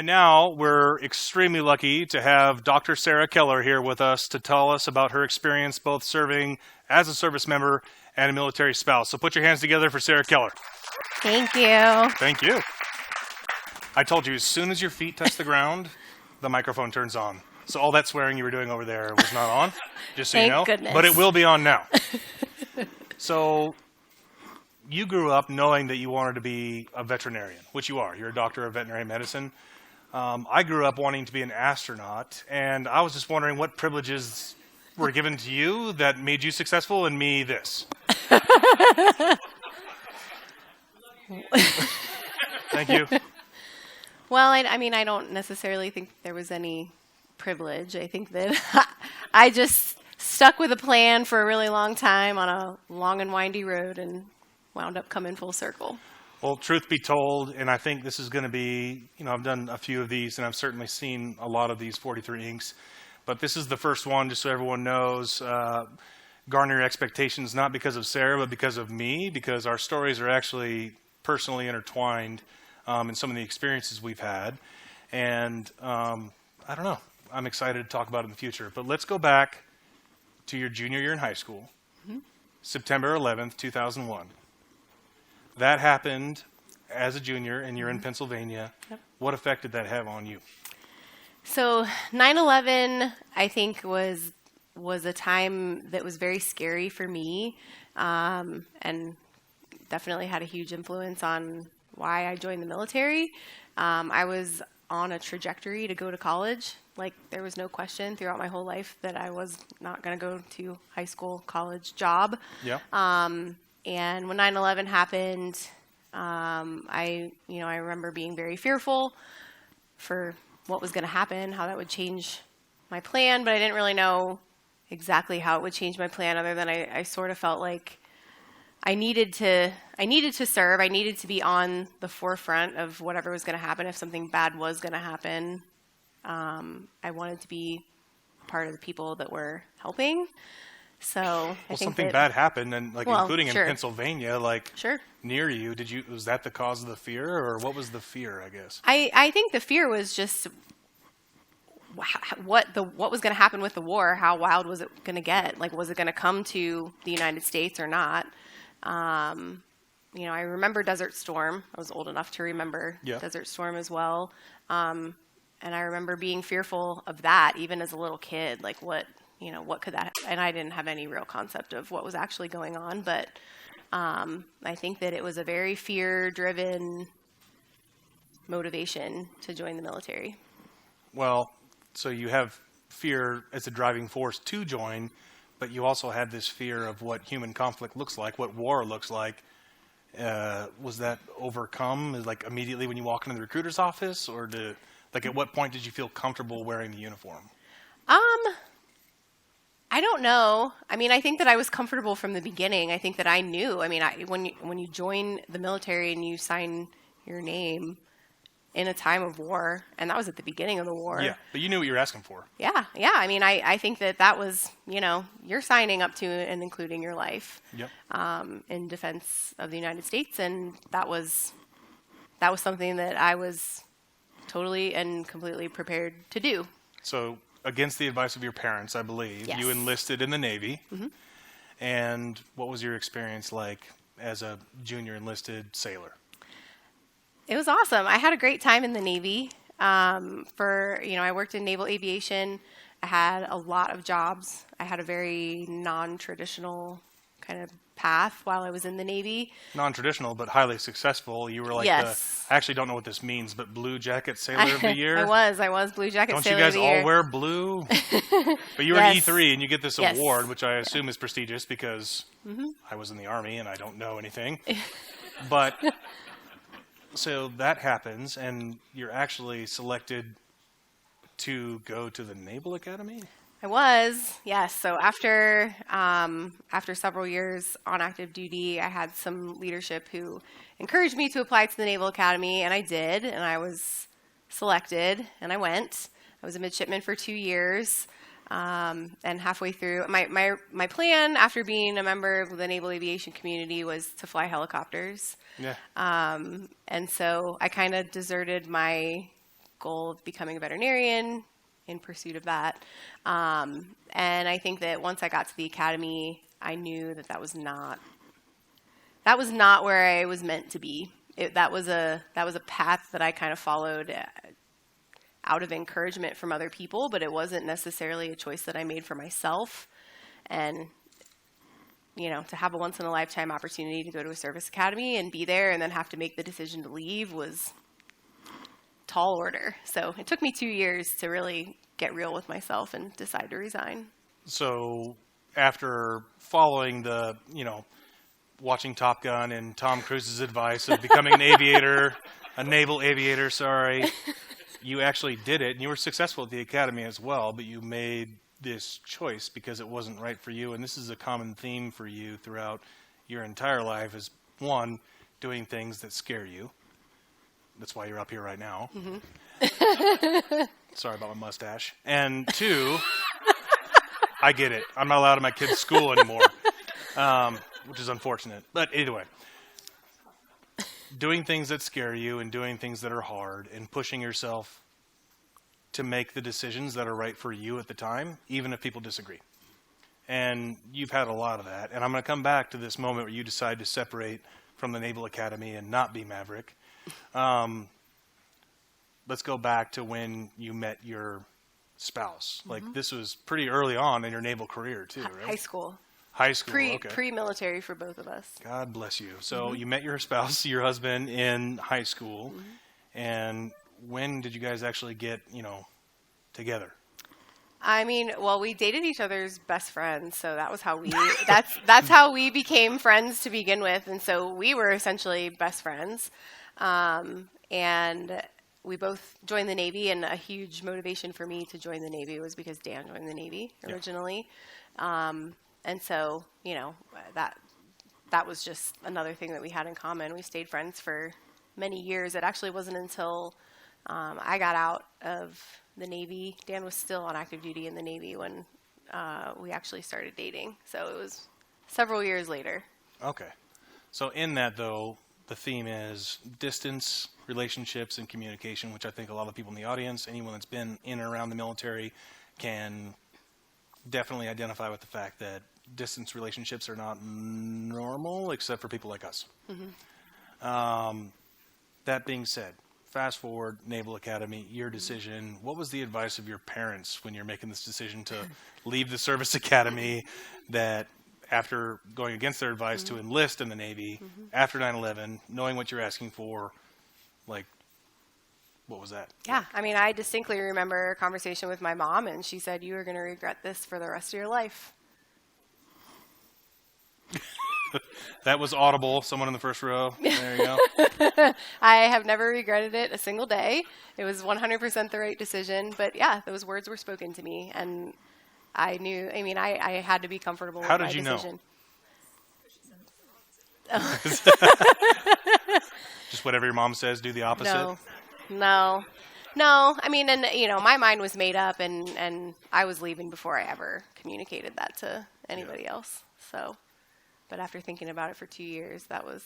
And now we're extremely lucky to have Dr. Sarah Keller here with us to tell us about her experience both serving as a service member and a military spouse. So put your hands together for Sarah Keller. Thank you. Thank you. I told you, as soon as your feet touch the ground, the microphone turns on. So all that swearing you were doing over there was not on, just so you know. Thank goodness. But it will be on now. So you grew up knowing that you wanted to be a veterinarian, which you are. You're a doctor of veterinary medicine. I grew up wanting to be an astronaut, and I was just wondering what privileges were given to you that made you successful and me this. Thank you. Well, I mean, I don't necessarily think there was any privilege. I think that I just stuck with a plan for a really long time on a long and windy road and wound up coming full circle. Well, truth be told, and I think this is going to be, I've done a few of these, and I've certainly seen a lot of these 43 inks, but this is the first one, just so everyone knows, garner your expectations, not because of Sarah, but because of me, because our stories are actually personally intertwined in some of the experiences we've had. And I don't know, I'm excited to talk about it in the future. But let's go back to your junior year in high school, September 11th, 2001. That happened as a junior, and you're in Pennsylvania. Yep. What effect did that have on you? So 9/11, I think, was a time that was very scary for me, and definitely had a huge influence on why I joined the military. I was on a trajectory to go to college. Like, there was no question throughout my whole life that I was not going to go to high school, college, job. Yeah. And when 9/11 happened, I remember being very fearful for what was going to happen, how that would change my plan, but I didn't really know exactly how it would change my plan, other than I sort of felt like I needed to serve. I needed to be on the forefront of whatever was going to happen. If something bad was going to happen, I wanted to be part of the people that were helping. So I think something bad happened, and including sure. in Pennsylvania, Sure. near you. Was that the cause of the fear, or what was the fear? I guess. I think the fear was just what was going to happen with the war. How wild was it going to get? Like, was it going to come to the United States or not? I remember Desert Storm. I was old enough to remember Desert Storm as well. And I remember being fearful of that, even as a little kid. Like, what could that? And I didn't have any real concept of what was actually going on. But I think that it was a very fear-driven motivation to join the military. Well, so you have fear as a driving force to join, but you also had this fear of what human conflict looks like, what war looks like. Was that overcome immediately when you walk into the recruiter's office, or at what point did you feel comfortable wearing the uniform? I don't know. I mean, I think that I was comfortable from the beginning. I think that I knew. I mean, when you join the military and you sign your name in a time of war, and that was at the beginning of the war. Yeah, but you knew what you were asking for. Yeah. I mean, I think that was, you're signing up to and including your life in defense of the United States, and that was something that I was totally and completely prepared to do. So, against the advice of your parents, I believe, yes. You enlisted in the Navy. Mm-hmm. And what was your experience like as a junior enlisted sailor? It was awesome. I had a great time in the Navy. I worked in naval aviation. I had a lot of jobs. I had a very non-traditional kind of path while I was in the Navy. Non-traditional, but highly successful. You were yes. I actually don't know what this means, but Blue Jacket Sailor of the Year? I was Blue Jacket Sailor of the Year. Don't you guys all wear blue? But you were yes. an E3, and you get this yes. award, which I assume is prestigious because I was in the Army and I don't know anything. But so that happens, and you're actually selected to go to the Naval Academy? I was, yes. So after several years on active duty, I had some leadership who encouraged me to apply to the Naval Academy, and I did, and I was selected, and I went. I was a midshipman for 2 years, and halfway through, my plan after being a member of the naval aviation community was to fly helicopters. Yeah. And so I kind of deserted my goal of becoming a veterinarian, in pursuit of that. And I think that once I got to the academy, I knew that that was not where I was meant to be. That was a path that I kind of followed out of encouragement from other people, but it wasn't necessarily a choice that I made for myself. And to have a once in a lifetime opportunity to go to a service academy and be there and then have to make the decision to leave was tall order. So it took me 2 years to really get real with myself and decide to resign. So after following the, watching Top Gun and Tom Cruise's advice of becoming an aviator, a naval aviator, you actually did it, and you were successful at the academy as well, but you made this choice because it wasn't right for you. And this is a common theme for you throughout your entire life, is one, doing things that scare you. That's why you're up here right now. Mm-hmm. Sorry about my mustache. And two, I get it. I'm not allowed at my kids' school anymore, which is unfortunate. But anyway, doing things that scare you and doing things that are hard and pushing yourself to make the decisions that are right for you at the time, even if people disagree. And you've had a lot of that. And I'm going to come back to this moment where you decide to separate from the Naval Academy and not be Maverick. Let's go back to when you met your spouse. Like, this was pretty early on in your naval career too, right? High school. High school, okay. Pre-military for both of us. God bless you. So you met your spouse, your husband, in high school. And when did you guys actually get, together? I mean, well, we dated each other's best friends, so that was how we that's how we became friends to begin with, and so we were essentially best friends. And we both joined the Navy, and a huge motivation for me to join the Navy was because Dan joined the Navy originally. And so, that was just another thing that we had in common. We stayed friends for many years. It actually wasn't until I got out of the Navy. Dan was still on active duty in the Navy when we actually started dating. So it was several years later. Okay. So in that, though, the theme is distance, relationships, and communication, which I think a lot of people in the audience, anyone that's been in and around the military, can definitely identify with the fact that distance relationships are not normal, except for people like us. That being said, fast forward, Naval Academy, your decision. What was the advice of your parents when you're making this decision to leave the service academy, that after going against their advice to enlist in the Navy after 9/11, knowing what you're asking for, like, what was that? Yeah, I mean, I distinctly remember a conversation with my mom, and she said, "You are going to regret this for the rest of your life." That was audible. Someone in the first row. There you go. I have never regretted it a single day. It was 100% the right decision. But yeah, those words were spoken to me, and I knew. I mean, I had to be comfortable with my decision. How did you know? Just whatever your mom says, do the opposite? No. I mean, and my mind was made up, and I was leaving before I ever communicated that to anybody else. So, but after thinking about it for 2 years, that was.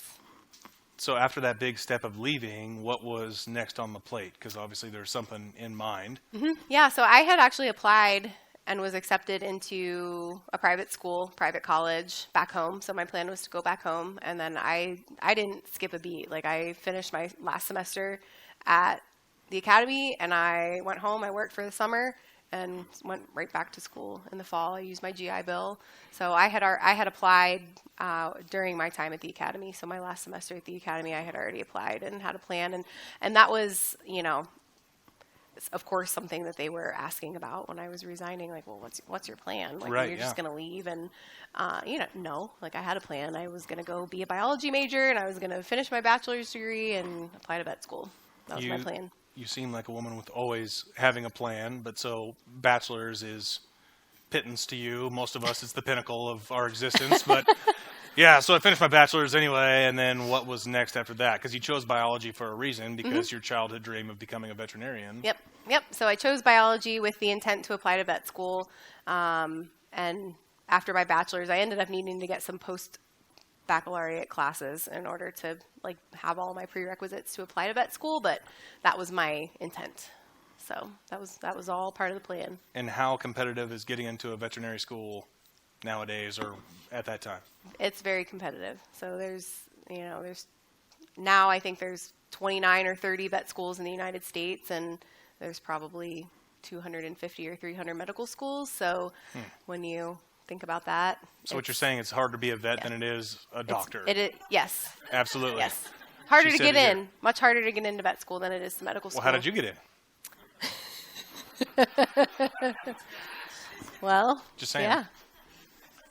So after that big step of leaving, what was next on the plate? Because obviously there's something in mind. Yeah, so I had actually applied and was accepted into a private school, private college back home. So my plan was to go back home, and then I didn't skip a beat. Like, I finished my last semester at the academy, and I went home. I worked for the summer and went right back to school in the fall. I used my GI Bill. So I had applied during my time at the academy. So my last semester at the academy, I had already applied and had a plan, and that was, of course, something that they were asking about when I was resigning. Like, well, what's your plan? Like, right, you're just going to leave? And no. Like, I had a plan. I was going to go be a biology major, and I was going to finish my bachelor's degree and apply to vet school. That was my plan. You seem like a woman with always having a plan, but so bachelor's is pittance to you. Most of us, it's the pinnacle of our existence. But yeah, so I finished my bachelor's anyway, and then what was next after that? Because you chose biology for a reason, because your childhood dream of becoming a veterinarian. Yep. So I chose biology with the intent to apply to vet school. And after my bachelor's, I ended up needing to get some post-baccalaureate classes in order to have all my prerequisites to apply to vet school, but that was my intent. So that was all part of the plan. And how competitive is getting into a veterinary school nowadays or at that time? It's very competitive. So now I think there's 29 or 30 vet schools in the United States, and there's probably 250 or 300 medical schools. So when you think about that. So what you're saying, it's harder to be a vet than it is a doctor. Yes. Absolutely. Yes. Harder She to said get it in. here. Much harder to get into vet school than it is to medical school. Well, how did you get in? Well, Just saying. yeah.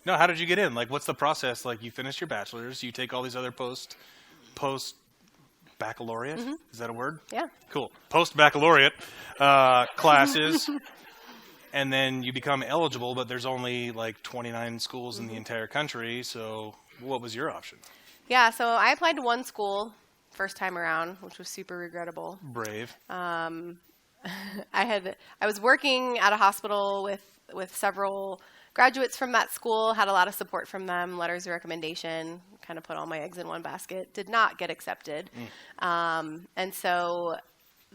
No, how did you get in? Like, what's the process? Like, you finish your bachelor's, you take all these other post baccalaureate. Is that a word? Yeah. Cool. Post baccalaureate classes, and then you become eligible. But there's only like 29 schools in the entire country. So, what was your option? Yeah. So I applied to one school first time around, which was super regrettable. Brave. I was working at a hospital with several graduates from that school, had a lot of support from them, letters of recommendation, kind of put all my eggs in one basket, did not get accepted. And so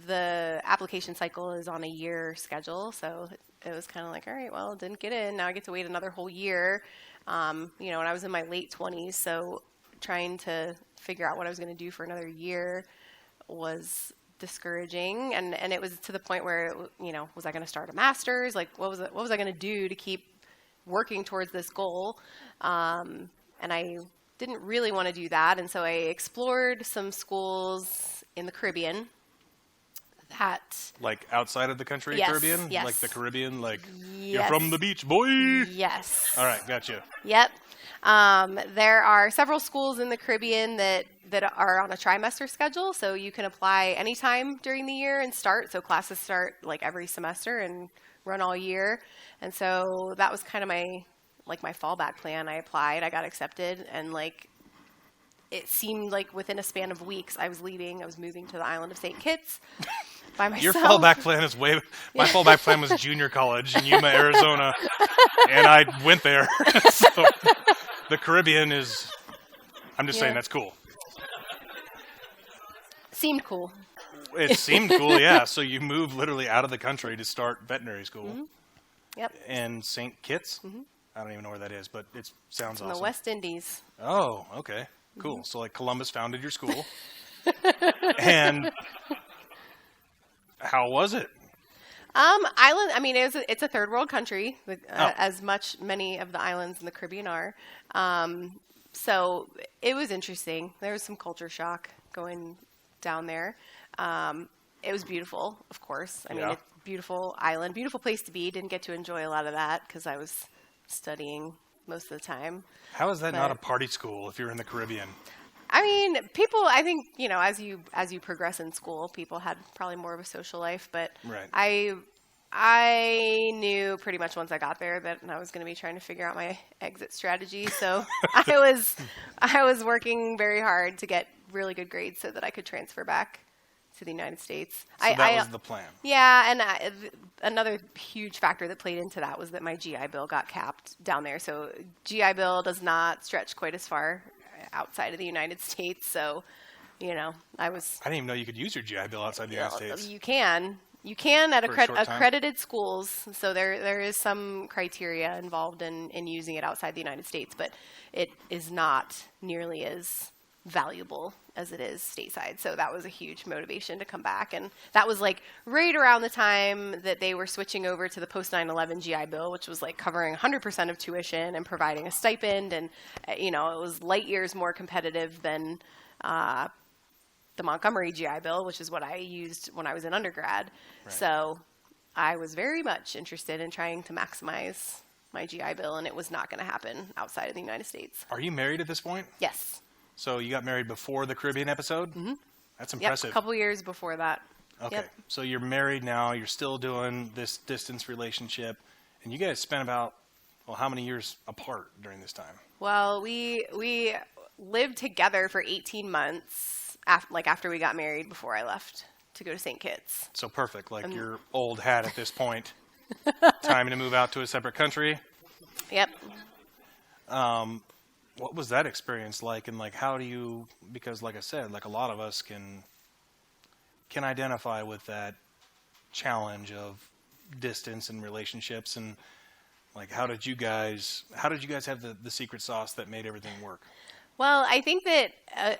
the application cycle is on a year schedule. So it was kind of like, all right, well, didn't get in. Now I get to wait another whole year. And I was in my late 20s. So trying to figure out what I was going to do for another year was discouraging, and it was to the point where was I going to start a master's? Like, what was I going to do to keep working towards this goal? And I didn't really want to do that, and so I explored some schools in the Caribbean. Like outside of the country, Yes, Caribbean? yes. Like the Caribbean, like you're Yes. from the beach, boy. Yes. All right, gotcha. Yep. There are several schools in the Caribbean that are on a trimester schedule, so you can apply anytime during the year and start. So classes start like every semester and run all year. And so that was kind of my fallback plan. I applied, I got accepted, and it seemed like within a span of weeks I was leaving. I was moving to the island of St. Kitts by myself. Your fallback plan is my fallback plan was junior college in Yuma, Arizona, and I went there. So the Caribbean is, I'm just saying that's cool. Seemed cool. It seemed cool, yeah. So you moved literally out of the country to start veterinary school. Yep. In St. Kitts? I don't even know where that is, but it sounds awesome. In the West Indies. Oh, okay. Cool. So like Columbus founded your school. And how was it? Island. I mean, it's a third world country, as many of the islands in the Caribbean are. So it was interesting. There was some culture shock going down there. It was beautiful, of course. I mean, it's a beautiful island, beautiful place to be. Didn't get to enjoy a lot of that because I was studying most of the time. How is that not a party school if you're in the Caribbean? I mean, people, I think, as you progress in school, people had probably more of a social life, but right. I knew pretty much once I got there that I was going to be trying to figure out my exit strategy. So I was working very hard to get really good grades so that I could transfer back to the United States. So that was the plan. Yeah, and another huge factor that played into that was that my GI Bill got capped down there. So GI Bill does not stretch quite as far outside of the United States. So, I didn't even know you could use your GI Bill outside the United States. You can. You can at For a short time? accredited schools. So there is some criteria involved in using it outside the United States, but it is not nearly as valuable as it is stateside. So that was a huge motivation to come back. And that was right around the time that they were switching over to the post 9/11 GI Bill, which was covering 100% of tuition and providing a stipend. And, it was light years more competitive than the Montgomery GI Bill, which is what I used when I was in undergrad. Right. So I was very much interested in trying to maximize my GI Bill, and it was not going to happen outside of the United States. Are you married at this point? Yes. So you got married before the Caribbean episode? Mm-hmm. That's impressive. Yep, a couple years before that. Okay. Yep. So you're married now. You're still doing this distance relationship. And you guys spent about, how many years apart during this time? Well, we lived together for 18 months after we got married before I left to go to St. Kitts. So perfect. Your old hat at this point. Time to move out to a separate country. Yep. What was that experience like? And how do you, because like I said, a lot of us can identify with that challenge of distance and relationships, and like how did you guys have the secret sauce that made everything work? Well, I think that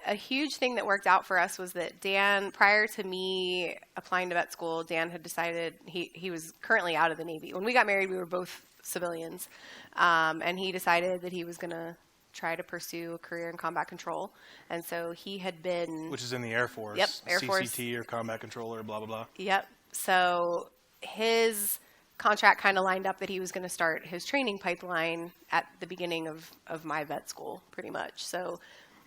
a huge thing that worked out for us was that Dan, prior to me applying to vet school, Dan had decided he was currently out of the Navy. When we got married, we were both civilians, and he decided that he was going to try to pursue a career in combat control. And so he had been... Which is in the Air Force. Yep, Air Force. CCT or combat controller, blah, blah, blah. Yep. So his contract kind of lined up that he was going to start his training pipeline at the beginning of my vet school, pretty much. So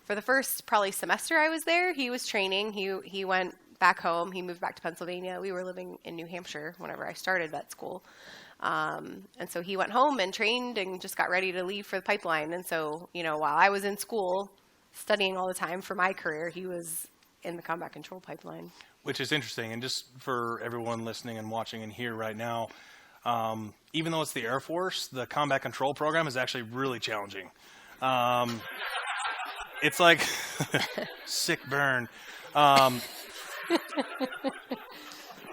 for the first probably semester I was there, he was training. He went back home. He moved back to Pennsylvania. We were living in New Hampshire whenever I started vet school. And so he went home and trained and just got ready to leave for the pipeline. And so, while I was in school studying all the time for my career, he was in the combat control pipeline. Which is interesting. And just for everyone listening and watching and here right now, even though it's the Air Force, the combat control program is actually really challenging. It's like sick burn.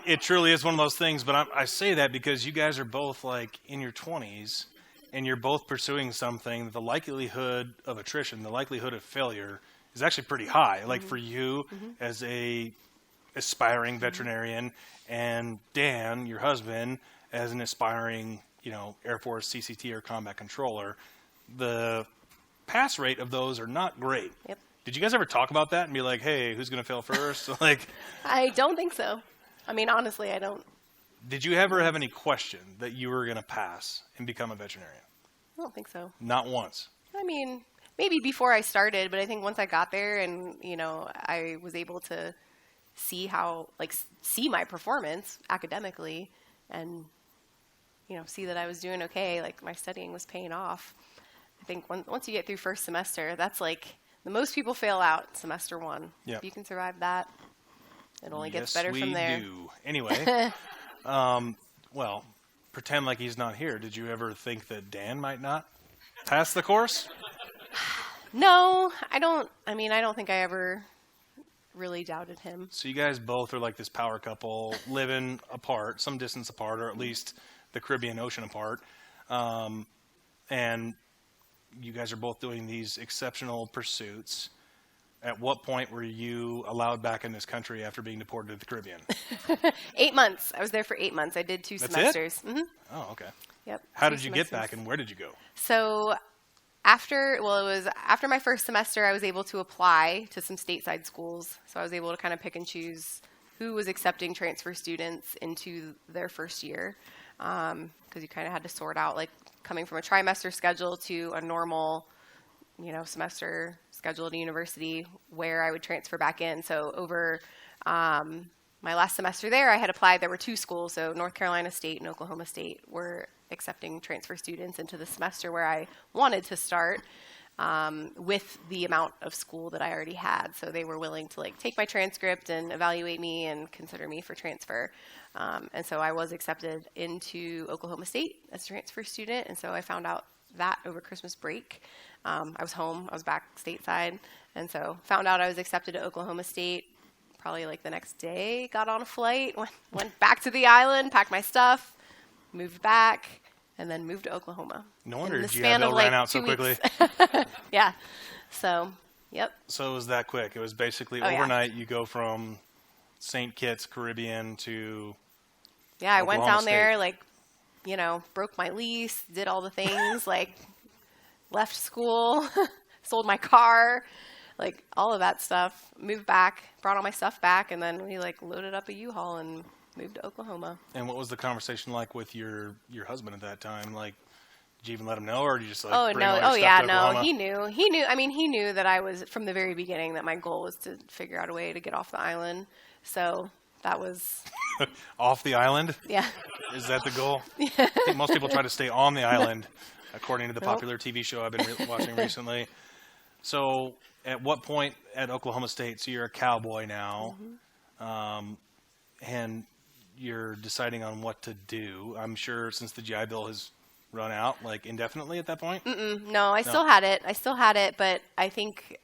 It truly is one of those things, but I say that because you guys are both like in your 20s and you're both pursuing something. The likelihood of attrition, the likelihood of failure is actually pretty high. Like for you as a aspiring veterinarian, and Dan, your husband, as an aspiring, Air Force CCT or combat controller, the pass rate of those are not great. Yep. Did you guys ever talk about that and be like, hey, who's going to fail first? I don't think so. I mean, honestly, I don't. Did you ever have any question that you were going to pass and become a veterinarian? I don't think so. Not once. I mean, maybe before I started, but I think once I got there and, I was able to see see my performance academically and, see that I was doing okay, like my studying was paying off. I think once you get through first semester, that's like the most people fail out semester one. Yep. If you can survive that, it only gets better from there. Yes, we do. Anyway, well, pretend like he's not here. Did you ever think that Dan might not pass the course? No, I don't. I mean, I don't think I ever really doubted him. So you guys both are like this power couple living apart, some distance apart, or at least the Caribbean Ocean apart. And you guys are both doing these exceptional pursuits. At what point were you allowed back in this country after being deported to the Caribbean? 8 months. I was there for 8 months. I did 2 That's semesters. It? Oh, okay. Yep. How 2 did you get semesters. back and where did you go? So it was after my first semester, I was able to apply to some stateside schools. So I was able to kind of pick and choose who was accepting transfer students into their first year. Because you kind of had to sort out like coming from a trimester schedule to a normal, semester schedule at a university where I would transfer back in. So over my last semester there, I had applied. There were 2 schools, so North Carolina State and Oklahoma State were accepting transfer students into the semester where I wanted to start with the amount of school that I already had. So they were willing to take my transcript and evaluate me and consider me for transfer. And so I was accepted into Oklahoma State as a transfer student. And so I found out that over Christmas break. I was home. I was back stateside. And so found out I was accepted to Oklahoma State probably the next day, got on a flight, went back to the island, packed my stuff, moved back, and then moved to Oklahoma. No wonder GI Bill ran out so quickly. Yeah. So, yep. So it was that quick. It was basically overnight. You go from St. Kitts, Caribbean to I went down State. there, broke my lease, did all the things, left school, sold my car, all of that stuff, moved back, brought all my stuff back, and then we loaded up a U-Haul and moved to Oklahoma. And what was the conversation like with your husband at that time? Did you even let him know, or did you just bring all your stuff to Oklahoma? He knew. I mean, he knew that I was from the very beginning that my goal was to figure out a way to get off the island. So that was off the island. Yeah. Is that the goal? Yeah. I think most people try to stay on the island, according to the popular TV show I've been watching recently. So, at what point at Oklahoma State? So you're a cowboy now, and you're deciding on what to do. I'm sure since the GI Bill has run out, indefinitely at that point? No, I still had it, but I think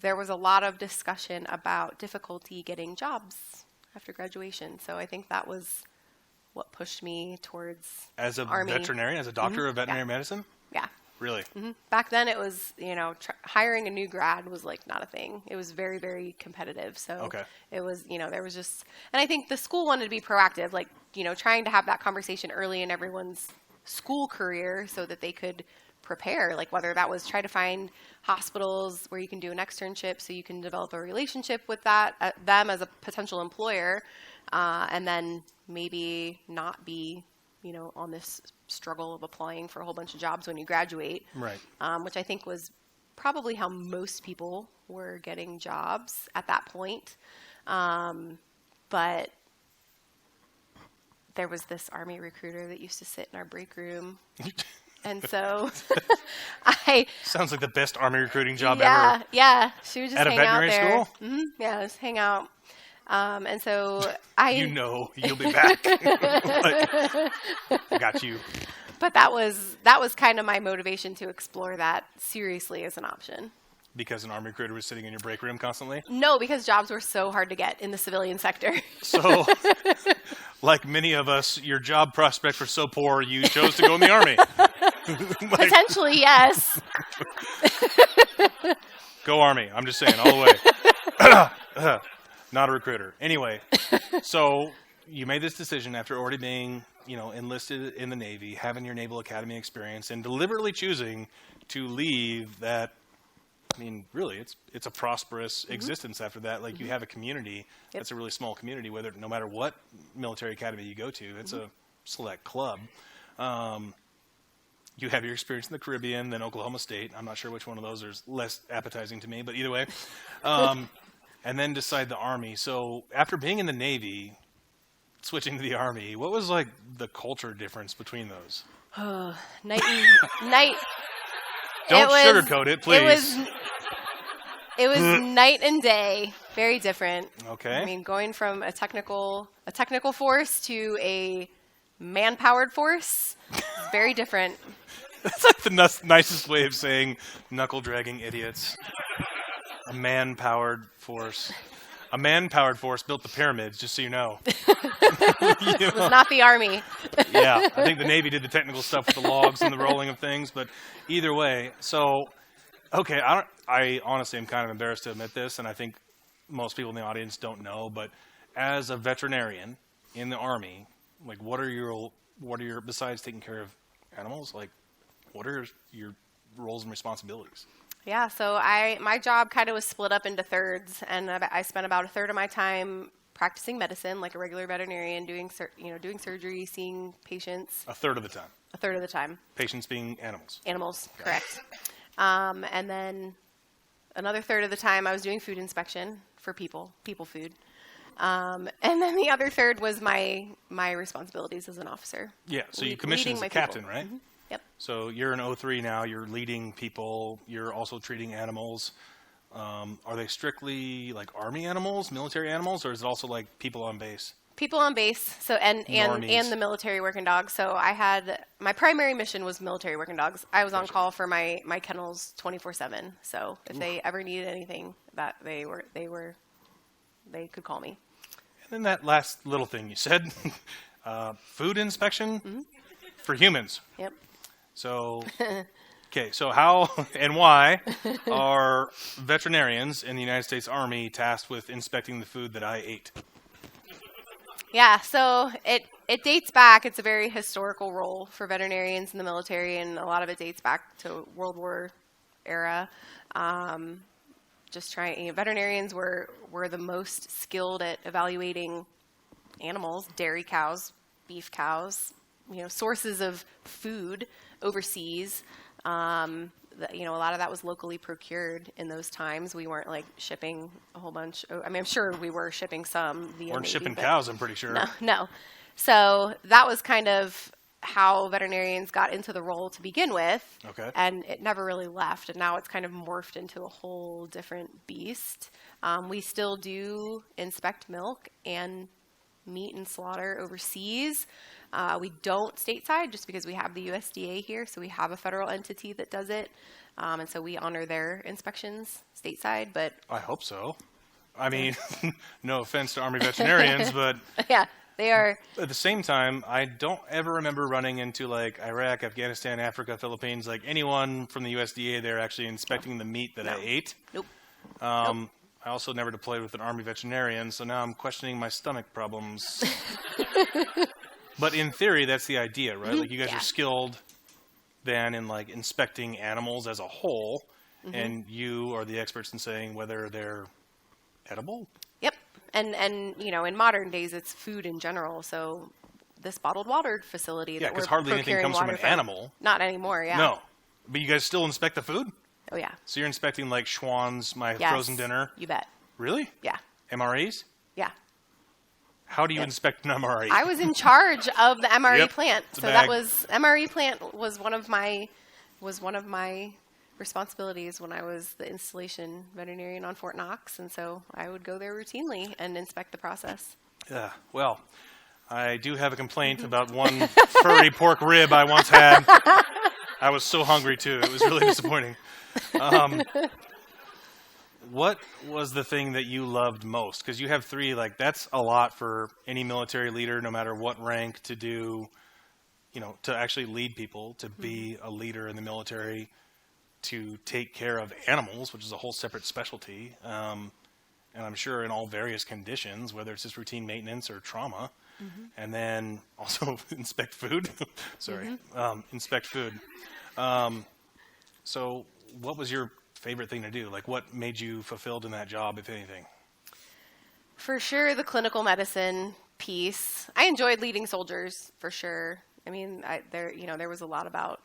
there was a lot of discussion about difficulty getting jobs after graduation. So I think that was what pushed me towards As a Army. veterinarian, as a doctor of veterinary medicine? Yeah. Really? Back then it was, hiring a new grad was like not a thing. It was very, very competitive. So Okay. it was, there was just, and I think the school wanted to be proactive, like, trying to have that conversation early in everyone's school career so that they could prepare, like whether that was try to find hospitals where you can do an externship so you can develop a relationship with them as a potential employer, and then maybe not be on this struggle of applying for a whole bunch of jobs when you graduate. Right. Which I think was probably how most people were getting jobs at that point. But there was this Army recruiter that used to sit in our break room. And so Sounds like the best Army recruiting job yeah, ever. Yeah. She would just At a hang out veterinary there. school? Yeah, just hang out. And so You'll be back. I got you. But that was kind of my motivation to explore that seriously as an option. Because an Army recruiter was sitting in your break room constantly? No, because jobs were so hard to get in the civilian sector. So, like many of us, your job prospects were so poor, you chose to go in the Army. Potentially, yes. Go Army. I'm just saying, all the way. Not a recruiter. Anyway, so you made this decision after already being, enlisted in the Navy, having your Naval Academy experience, and deliberately choosing to leave that. I mean, really, it's a prosperous existence after that. Like, you have a community that's a really small community, no matter what military academy you go to, it's a select club. You have your experience in the Caribbean, then Oklahoma State. I'm not sure which one of those is less appetizing to me, but either way. And then decide the Army. So after being in the Navy, switching to the Army, what was like the culture difference between those? Night and night. Don't sugarcoat it, please. It was night and day. Very different. Okay. I mean, going from a technical force to a man-powered force, very different. That's like the nicest way of saying knuckle-dragging idiots. A man-powered force. A man-powered force built the pyramids, just so you know. It was not the Army. Yeah, I think the Navy did the technical stuff with the logs and the rolling of things, but either way. So, okay, I honestly am kind of embarrassed to admit this, and I think most people in the audience don't know, but as a veterinarian in the Army, like what are your besides taking care of animals, like what are your roles and responsibilities? Yeah, so my job kind of was split up into thirds, and I spent about a third of my time practicing medicine, like a regular veterinarian, doing surgery, seeing patients. A third of the time. A third of the time. Patients being animals. Animals, correct. And then another third of the time I was doing food inspection for people food. And then the other third was my responsibilities as an officer. Yeah, so you commissioned as a captain, right? Mm-hmm. Yep. So you're an 03 now, you're leading people, you're also treating animals. Are they strictly like Army animals, military animals, or is it also like people on base? People on base, so and the military working dogs. So I had my primary mission was military working dogs. I was on call for my kennels 24/7. So if they ever needed anything, that they could call me. And then that last little thing you said, food inspection for humans. Yep. So, okay, so how and why are veterinarians in the United States Army tasked with inspecting the food that I ate? Yeah, so it dates back. It's a very historical role for veterinarians in the military, and a lot of it dates back to World War era. Veterinarians were the most skilled at evaluating animals, dairy cows, beef cows, sources of food overseas. A lot of that was locally procured in those times. We weren't like shipping a whole bunch. I mean, I'm sure we were shipping some via Weren't Navy, shipping but cows, I'm pretty sure. No. So that was kind of how veterinarians got into the role to begin with. Okay. And it never really left. And now it's kind of morphed into a whole different beast. We still do inspect milk and meat and slaughter overseas. We don't stateside just because we have the USDA here, so we have a federal entity that does it, and so we honor their inspections stateside. But I hope so. I mean, no offense to Army veterinarians, but Yeah, they are. at the same time, I don't ever remember running into like Iraq, Afghanistan, Africa, Philippines, like anyone from the USDA there actually inspecting the meat that I ate. Nope. I also never deployed with an Army veterinarian, so now I'm questioning my stomach problems. But in theory, that's the idea, right? Like you guys are skilled then in like inspecting animals as a whole, and you are the experts in saying whether they're edible. Yep. And you know, in modern days, it's food in general. So this bottled water facility Yeah, that we're because hardly anything procuring comes from water an animal. Not anymore. Yeah. No, but you guys still inspect the food. Oh yeah. So you're inspecting like Schwann's, my Yes, frozen dinner. You bet. Really? Yeah. MREs? Yeah. How do you inspect an MRE? I was in charge of the MRE Yep, plant, it's a so bag. that was MRE plant was one of my responsibilities when I was the installation veterinarian on Fort Knox, and so I would go there routinely and inspect the process. Yeah. Well, I do have a complaint about one furry pork rib I once had. I was so hungry too. It was really disappointing. What was the thing that you loved most? Because you have 3, like that's a lot for any military leader, no matter what rank, to do, you know, to actually lead people, to be a leader in the military, to take care of animals, which is a whole separate specialty. And I'm sure in all various conditions, whether it's just routine maintenance or trauma, and then also inspect food. Sorry, inspect food. So what was your favorite thing to do? Like what made you fulfilled in that job, if anything? For sure, the clinical medicine piece. I enjoyed leading soldiers, for sure. I mean, there was a lot about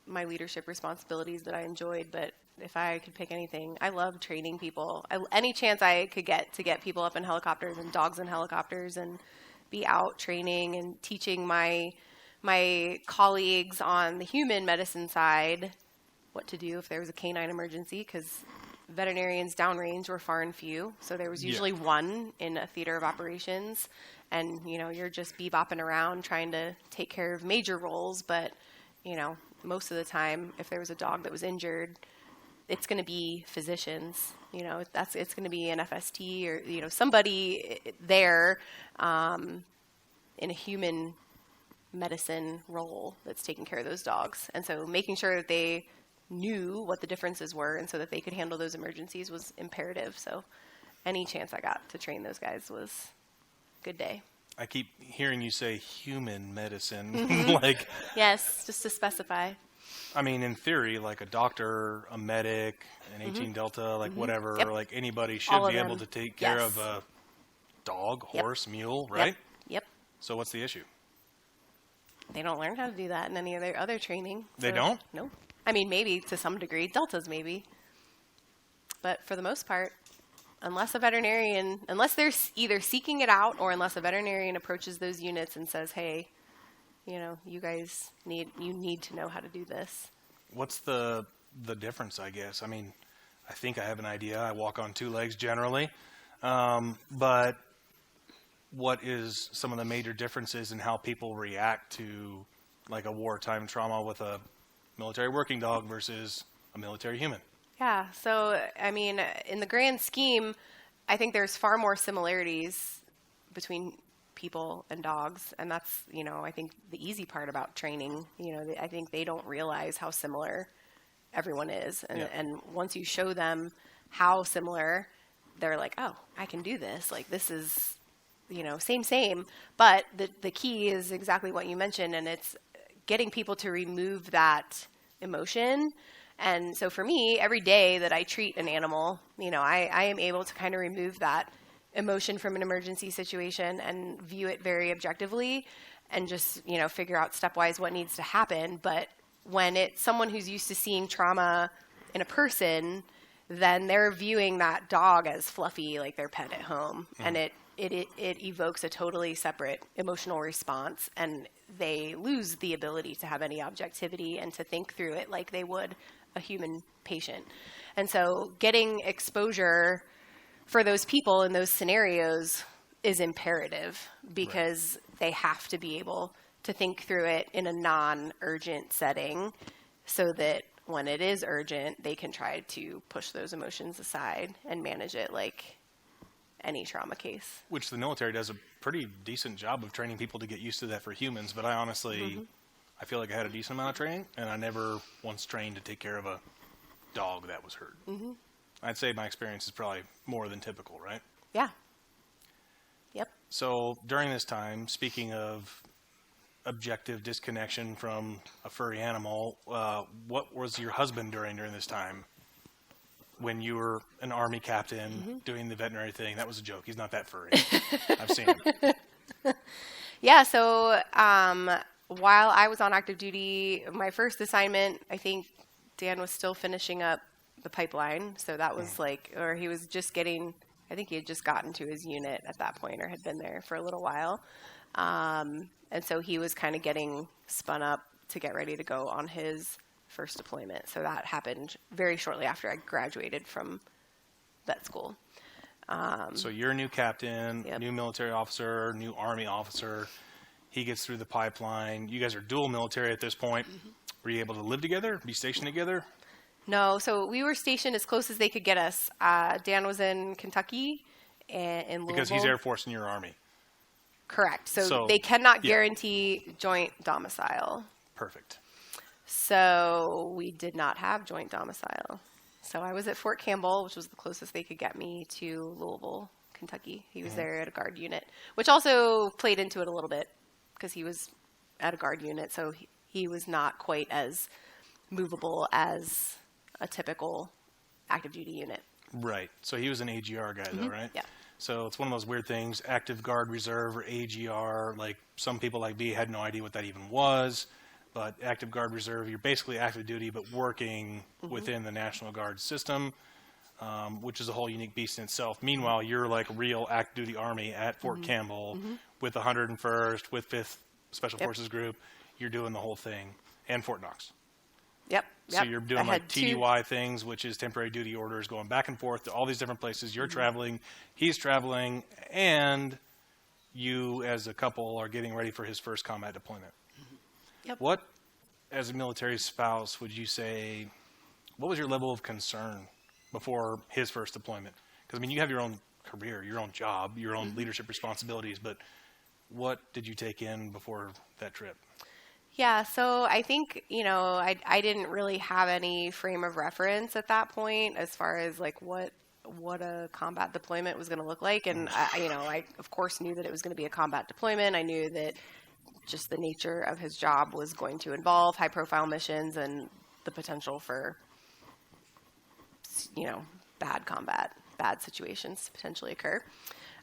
my leadership responsibilities that I enjoyed, but if I could pick anything, I love training people. Any chance I could get to get people up in helicopters and dogs in helicopters and be out training and teaching my colleagues on the human medicine side what to do if there was a canine emergency, because veterinarians downrange were far and few, so there was usually one in a theater of operations, and you know, you're just bebopping around trying to take care of major roles, but you know, most of the time if there was a dog that was injured, it's going to be physicians, you know, it's going to be an FST or, you know, somebody there in a human medicine role that's taking care of those dogs. And so making sure that they knew what the differences were and so that they could handle those emergencies was imperative. So any chance I got to train those guys was a good day. I keep hearing you say human medicine. Like, yes, just to specify. I mean, in theory, like a doctor, a medic, an 18 Delta, like whatever, Yep. like anybody should All of be able them. to take care Yes. of a dog, Yep. horse, mule, right? Yep. So what's the issue? They don't learn how to do that in any of their other training. They don't? No. I mean, maybe to some degree. Deltas maybe. But for the most part, unless they're either seeking it out or unless a veterinarian approaches those units and says, hey, you know, you guys need to know how to do this. What's the difference, I guess? I mean, I think I have an idea. I walk on 2 legs generally. But what is some of the major differences in how people react to like a wartime trauma with a military working dog versus a military human? Yeah. So, I mean, in the grand scheme, I think there's far more similarities between people and dogs. And that's, you know, I think the easy part about training, you know, I think they don't realize how similar everyone is. And once you show them how similar, they're like, oh, I can do this. Like, this is, you know, same. But the key is exactly what you mentioned, and it's getting people to remove that emotion. And so for me, every day that I treat an animal, you know, I am able to kind of remove that emotion from an emergency situation and view it very objectively and just, you know, figure out stepwise what needs to happen. But when it's someone who's used to seeing trauma in a person, then they're viewing that dog as fluffy, like their pet at home. And it evokes a totally separate emotional response, and they lose the ability to have any objectivity and to think through it like they would a human patient. And so getting exposure for those people in those scenarios is imperative, because they have to be able to think through it in a non-urgent setting so that when it is urgent, they can try to push those emotions aside and manage it like any trauma case. Which the military does a pretty decent job of training people to get used to that for humans. But I honestly, I feel like I had a decent amount of training, and I never once trained to take care of a dog that was hurt. I'd say my experience is probably more than typical, right? Yeah. Yep. So during this time, speaking of objective disconnection from a furry animal, what was your husband during this time when you were an Army captain doing the veterinary thing? That was a joke. He's not that furry. I've seen him. Yeah, so while I was on active duty, my first assignment, I think Dan was still finishing up the pipeline. So that was or he was just getting, I think he had just gotten to his unit at that point or had been there for a little while. And so he was kind of getting spun up to get ready to go on his first deployment. So that happened very shortly after I graduated from vet school. So you're a new captain, Yep. new military officer, new Army officer. He gets through the pipeline. You guys are dual military at this point. Were you able to live together, be stationed together? No, so we were stationed as close as they could get us. Dan was in Kentucky and in Louisville. Because he's Air Force and you're Army. Correct. So So, they cannot yeah. guarantee joint domicile. Perfect. So we did not have joint domicile. So I was at Fort Campbell, which was the closest they could get me to Louisville, Kentucky. He was there at a guard unit, which also played into it a little bit because he was at a guard unit. So he was not quite as movable as a typical active duty unit. Right. So he was an AGR guy, though, right? Yeah. So it's one of those weird things, active guard reserve or AGR. Like some people like me had no idea what that even was. But active guard reserve, you're basically active duty, but working within the National Guard system, which is a whole unique beast in itself. Meanwhile, you're like a real active duty Army at Fort Campbell with the 101st, with 5th Special Forces Group. You're doing the whole thing. And Fort Knox. Yep. So you're doing I like had two- TDY things, which is temporary duty orders, going back and forth to all these different places. You're traveling, he's traveling, and you as a couple are getting ready for his first combat deployment. Yep. What, as a military spouse, would you say, what was your level of concern before his first deployment? Because, I mean, you have your own career, your own job, your own leadership responsibilities, but what did you take in before that trip? Yeah, so I think, I didn't really have any frame of reference at that point as far as like what a combat deployment was going to look like. And, I of course knew that it was going to be a combat deployment. I knew that just the nature of his job was going to involve high profile missions and the potential for, bad situations to potentially occur.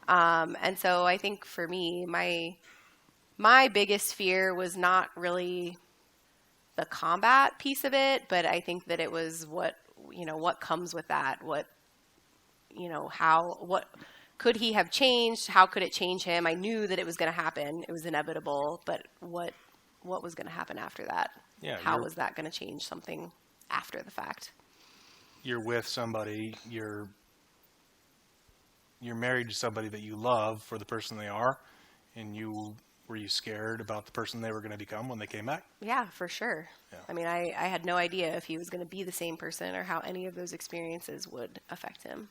And so I think for me, my biggest fear was not really the combat piece of it, but I think that it was what comes with that. What could he have changed? How could it change him? I knew that it was going to happen. It was inevitable, but what was going to happen after that? Yeah, How was that going to change something after the fact? You're with somebody, you're married to somebody that you love for the person they are, and were you scared about the person they were going to become when they came back? Yeah, for sure. Yeah. I mean, I had no idea if he was going to be the same person or how any of those experiences would affect him.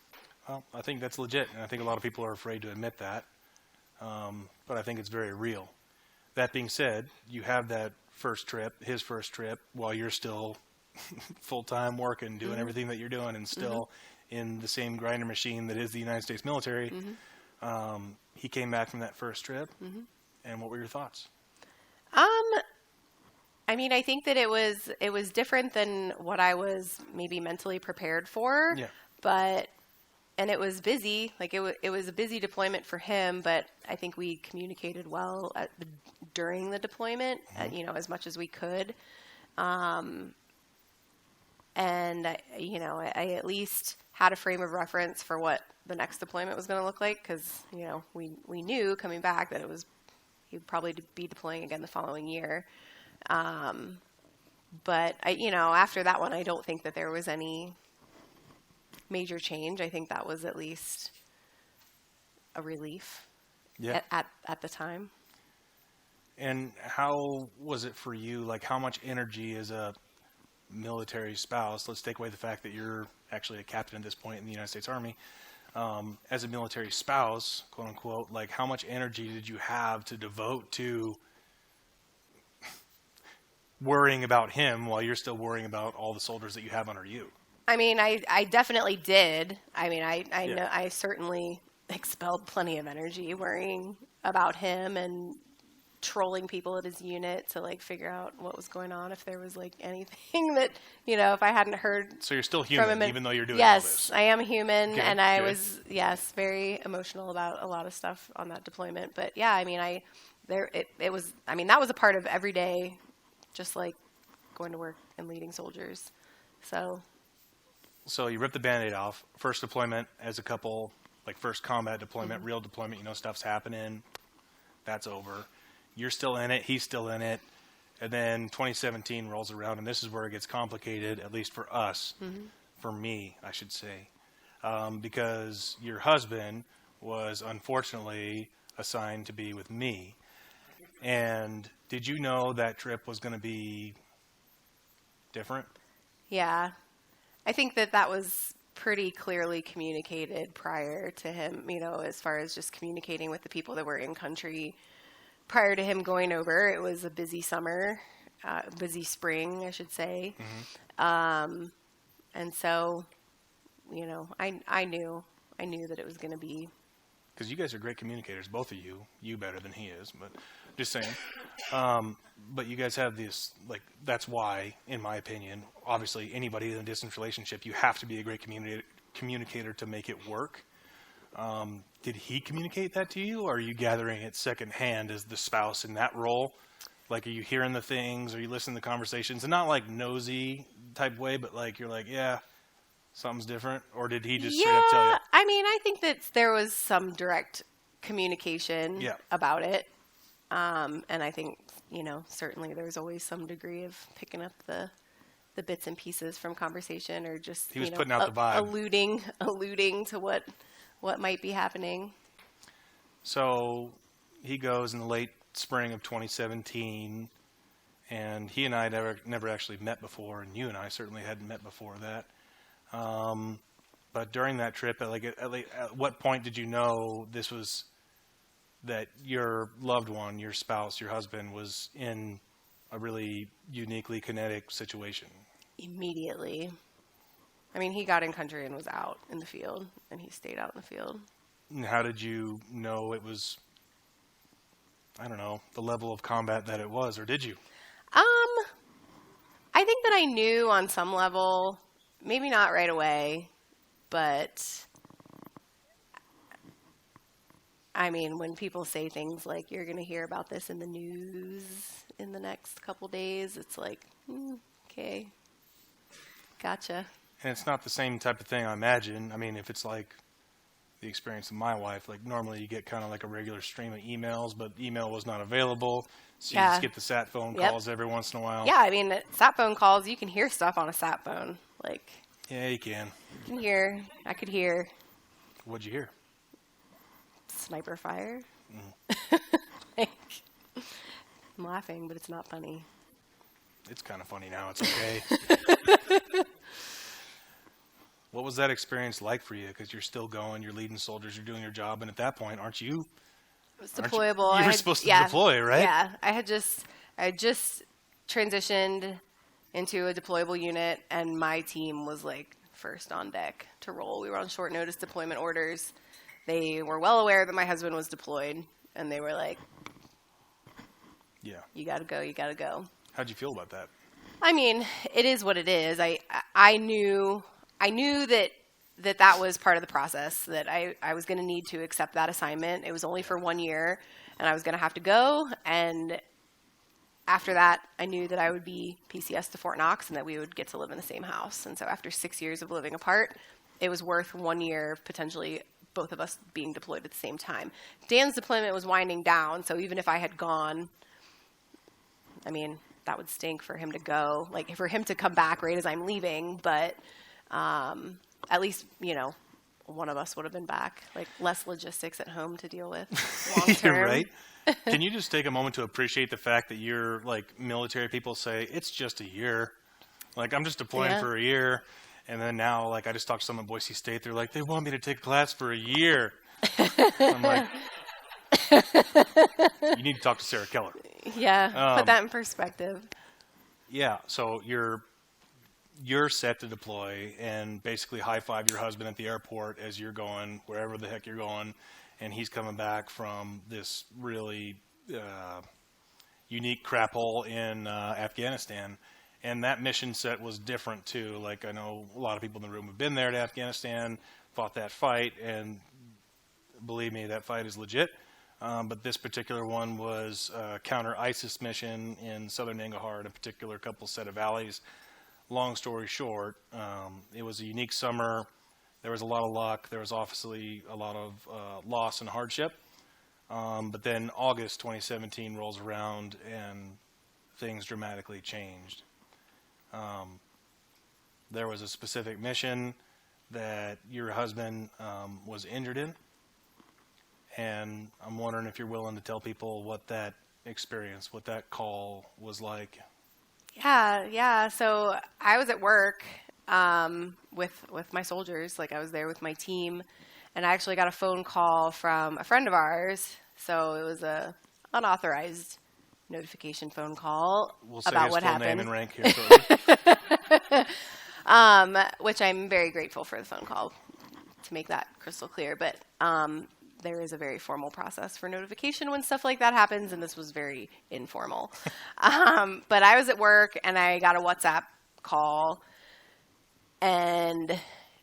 Well, I think that's legit, and I think a lot of people are afraid to admit that, but I think it's very real. That being said, you have that his first trip, while you're still full-time working, doing everything that you're doing, and still in the same grinder machine that is the United States military. He came back from that first trip, and what were your thoughts? I mean, I think that it was different than what I was maybe mentally prepared for. Yeah. And it was busy. Like it was a busy deployment for him, but I think we communicated well during the deployment, as much as we could. And I at least had a frame of reference for what the next deployment was going to look like, because we knew coming back that he'd probably be deploying again the following year. But after that one, I don't think that there was any major change. I think that was at least a relief. Yeah. At the time. And how was it for you? Like, how much energy as a military spouse, let's take away the fact that you're actually a captain at this point in the United States Army, as a military spouse, quote unquote, like how much energy did you have to devote to worrying about him while you're still worrying about all the soldiers that you have under you? I mean, I definitely did. I mean, I Yeah. know I certainly expelled plenty of energy worrying about him and trolling people at his unit to like figure out what was going on, if there was like anything that, if I hadn't heard So you're still from him. human, even though you're doing all Yes, this. I am human, Good, and I good. was, yes, very emotional about a lot of stuff on that deployment. But yeah, I mean, it was, I mean, that was a part of every day, just like going to work and leading soldiers. So you rip the Band-Aid off. First deployment as a couple, like first combat deployment, real deployment, stuff's happening. That's over. You're still in it. He's still in it. And then 2017 rolls around, and this is where it gets complicated, at least for us, for me, I should say, because your husband was unfortunately assigned to be with me. And did you know that trip was going to be different? Yeah, I think that was pretty clearly communicated prior to him, as far as just communicating with the people that were in country prior to him going over. It was a busy summer, busy spring, I should say. And so, I knew that it was going to be. Because you guys are great communicators, both of you. You better than he is, but just saying. But you guys have this, like, that's why, in my opinion, obviously anybody in a distance relationship, you have to be a great communicator to make it work. Did he communicate that to you, or are you gathering it secondhand as the spouse in that role? Like, are you hearing the things? Are you listening to conversations? And not like nosy type way, but like you're like, yeah, something's different? Or did he just straight up tell you? I mean, I think that there was some direct communication about it. And I think, certainly there's always some degree of picking up the bits and pieces from conversation, or just, He was putting out the vibe. alluding to what might be happening. So he goes in the late spring of 2017, and he and I never actually met before, and you and I certainly hadn't met before that. But during that trip, at what point did you know that your loved one, your spouse, your husband, was in a really uniquely kinetic situation? Immediately. I mean, he got in country and was out in the field, and he stayed out in the field. And how did you know it was, I don't know, the level of combat that it was, or did you? I think that I knew on some level, maybe not right away, but I mean, when people say things like, you're going to hear about this in the news in the next couple days, it's like, okay, gotcha. And it's not the same type of thing, I imagine. I mean, if it's like the experience of my wife, like normally you get kind of like a regular stream of emails, but email was not available, so you just get the sat phone calls every once in a while. Yeah, I mean, sat phone calls, you can hear stuff on a sat phone. Like, yeah, you can. You can hear. I could hear. What'd you hear? Sniper fire. I'm laughing, but it's not funny. It's kind of funny now. It's okay. What was that experience like for you? Because you're still going, you're leading soldiers, you're doing your job, and at that point, aren't you? It was deployable. You were supposed to deploy, right? Yeah, I had just transitioned into a deployable unit, and my team was like first on deck to roll. We were on short notice deployment orders. They were well aware that my husband was deployed, and they were like, "Yeah, you got to go. You got to go." How'd you feel about that? I mean, it is what it is. I knew that was part of the process, that I was going to need to accept that assignment. It was only for 1 year, and I was going to have to go. And after that, I knew that I would be PCS to Fort Knox and that we would get to live in the same house. And so after 6 years of living apart, it was worth 1 year of potentially both of us being deployed at the same time. Dan's deployment was winding down, so even if I had gone, I mean, that would stink for him to go, like for him to come back right as I'm leaving, but at least, one of us would have been back, like less logistics at home to deal with long term. You're right. Can you just take a moment to appreciate the fact that you're like military people say it's just a year, like I'm just deploying for a year, And then now, like, I just talked to someone at Boise State. They're like, they want me to take a class for a year. I'm like, you need to talk to Sarah Keller. Yeah, put that in perspective. Yeah, so you're set to deploy and basically high five your husband at the airport as you're going wherever the heck you're going, and he's coming back from this really unique crap hole in Afghanistan. And that mission set was different too. Like, I know a lot of people in the room have been there to Afghanistan, fought that fight, and believe me, that fight is legit. But this particular one was a counter ISIS mission in southern Nangarhar in a particular couple set of valleys. Long story short, it was a unique summer. There was a lot of luck. There was obviously a lot of loss and hardship. But then August 2017 rolls around and things dramatically changed. There was a specific mission that your husband was injured in. And I'm wondering if you're willing to tell people what that experience, what that call was like. Yeah. So I was at work with my soldiers. Like, I was there with my team, and I actually got a phone call from a friend of ours. So it was a unauthorized notification phone call We'll say about his what full happened. name and rank here shortly. Which I'm very grateful for the phone call, to make that crystal clear. But there is a very formal process for notification when stuff like that happens, and this was very informal. But I was at work, and I got a WhatsApp call, and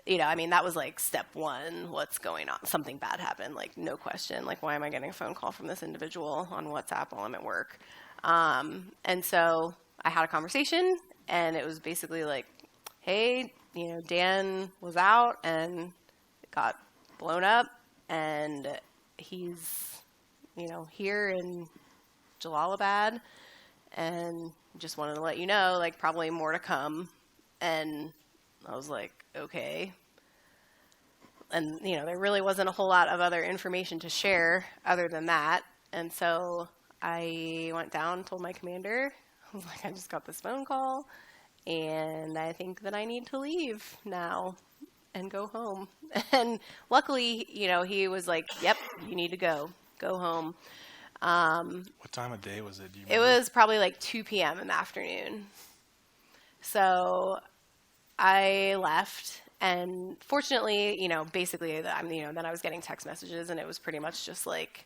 that was like step one. What's going on? Something bad happened, like, no question. Like, why am I getting a phone call from this individual on WhatsApp while I'm at work? And so I had a conversation, and it was basically like, hey, Dan was out and got blown up, and he's, here in Jalalabad, and just wanted to let you know, like, probably more to come. And I was like, okay. And, there really wasn't a whole lot of other information to share other than that. And so I went down, told my commander, I was like, I just got this phone call, and I think that I need to leave now and go home. And luckily, he was like, yep, you need to go home. What time of day was it? Do you It remember? was probably like 2 p.m. in the afternoon. So I left, and fortunately, basically, then I was getting text messages, and it was pretty much just like,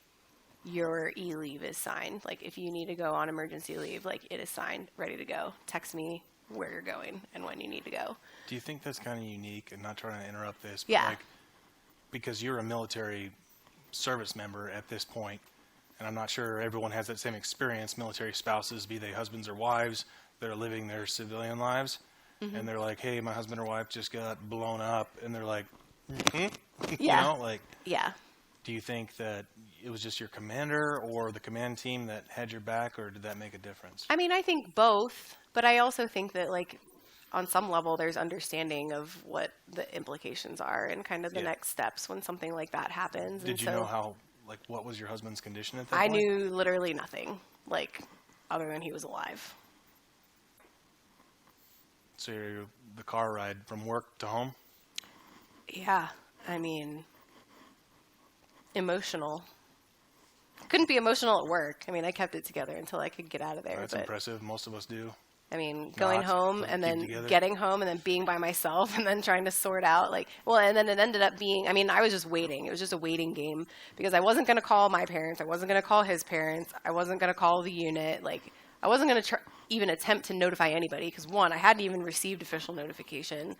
your e-leave is signed. Like, if you need to go on emergency leave, like, it is signed, ready to go. Text me where you're going and when you need to go. Do you think that's kind of unique, and not trying to interrupt this, but Yeah. like, because you're a military service member at this point, and I'm not sure everyone has that same experience, military spouses, be they husbands or wives, that are living their civilian lives, and they're like, hey, my husband or wife just got blown up, and they're like, Yeah. like, Yeah. do you think that it was just your commander or the command team that had your back, or did that make a difference? I mean, I think both, but I also think that, like, on some level, there's understanding of what the implications are and kind of the next steps when something like that happens. Did you know how, like, what was your husband's condition at that I point? knew literally nothing, like, other than he was alive. So the car ride from work to home? Yeah. I mean, emotional. Couldn't be emotional at work. I mean, I kept it together until I could get out of there. That's impressive. Most of us do. I mean, going home and keep then together. getting home and then being by myself and then trying to sort out, like, well, and then it ended up being, I mean, I was just waiting. It was just a waiting game because I wasn't going to call my parents. I wasn't going to call his parents. I wasn't going to call the unit. Like, I wasn't going to even attempt to notify anybody because, one, I hadn't even received official notification.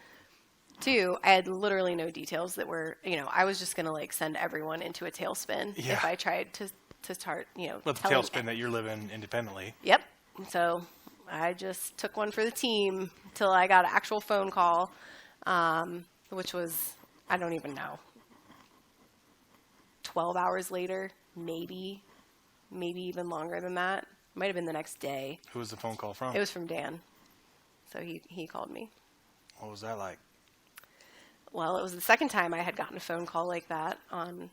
Two, I had literally no details that were, I was just going to, like, send everyone into a tailspin if I tried to start, Let the telling tailspin that you're living independently. Yep. So I just took one for the team till I got an actual phone call, which was, I don't even know, 12 hours later, maybe even longer than that. Might have been the next day. Who was the phone call from? It was from Dan. So he called me. What was that like? Well, it was the second time I had gotten a phone call like that on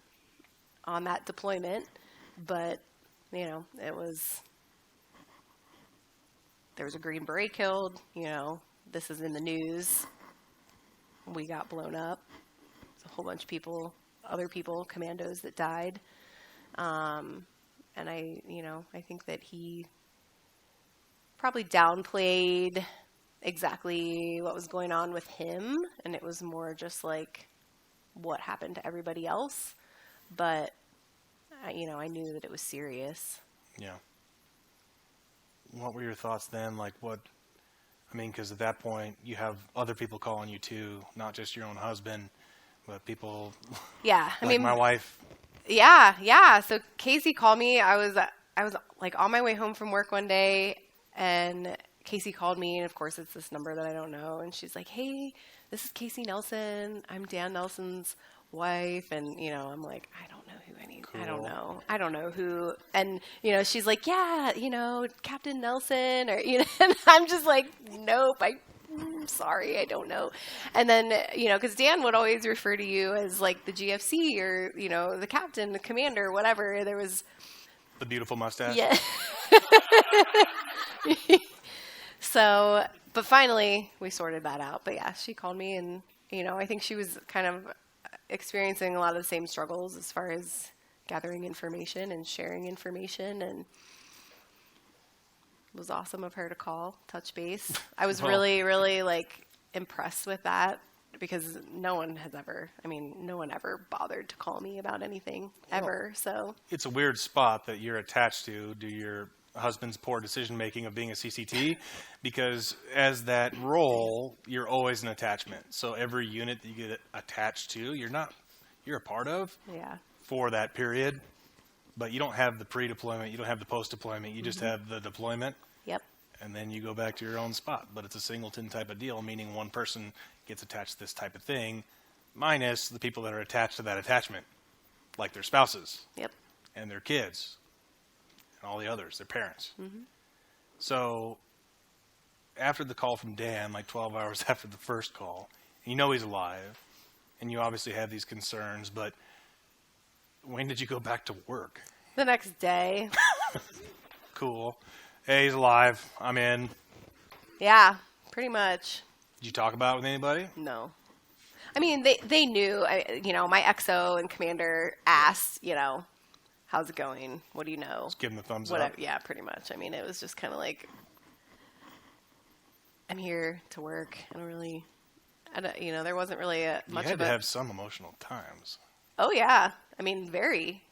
that deployment, but it was, there was a Green Beret killed, this is in the news. we got blown up. There's a whole bunch of people, other people, commandos that died. And I think that he probably downplayed exactly what was going on with him, and it was more just like what happened to everybody else. But I knew that it was serious. Yeah. What were your thoughts then? Like because at that point you have other people calling you too, not just your own husband, but people. Yeah, my wife. Yeah. So Casey called me. I was like on my way home from work one day, and Casey called me, and of course it's this number that I don't know, and she's like, "Hey, this is Casey Nelson. I'm Dan Nelson's wife," and I'm like, I don't know who Cool. I don't know who, and she's like, "Yeah, Captain Nelson," or and I'm just like, "Nope, I'm sorry, I don't know." And then because Dan would always refer to you as like the GFC or the captain, the commander, whatever. There was the beautiful mustache. Yeah. So, but finally we sorted that out. But yeah, she called me, and I think she was kind of experiencing a lot of the same struggles as far as gathering information and sharing information, and it was awesome of her to call, touch base. I was really, really like impressed with that, because no one ever bothered to call me about anything ever. So it's a weird spot that you're attached to your husband's poor decision making of being a CCT, because as that role, you're always an attachment. So every unit that you get attached to, you're a part of. Yeah. For that period, but you don't have the pre-deployment, you don't have the post-deployment, you just have the deployment. Yep. And then you go back to your own spot. But it's a singleton type of deal, meaning one person gets attached to this type of thing, minus the people that are attached to that attachment, like their spouses. Yep. And their kids, and all the others, their parents. So after the call from Dan, like 12 hours after the first call, he's alive, and you obviously have these concerns, but when did you go back to work? The next day. Cool. Hey, he's alive. I'm in. Yeah, pretty much. Did you talk about it with anybody? No. I mean, they knew. My XO and commander asked, how's it going? What do you know? Just give him the thumbs Whatever. up. Yeah, pretty much. I mean, it was just kind of like, I'm here to work. There wasn't really much of it. You had to have some emotional times. Oh, yeah. I mean, very.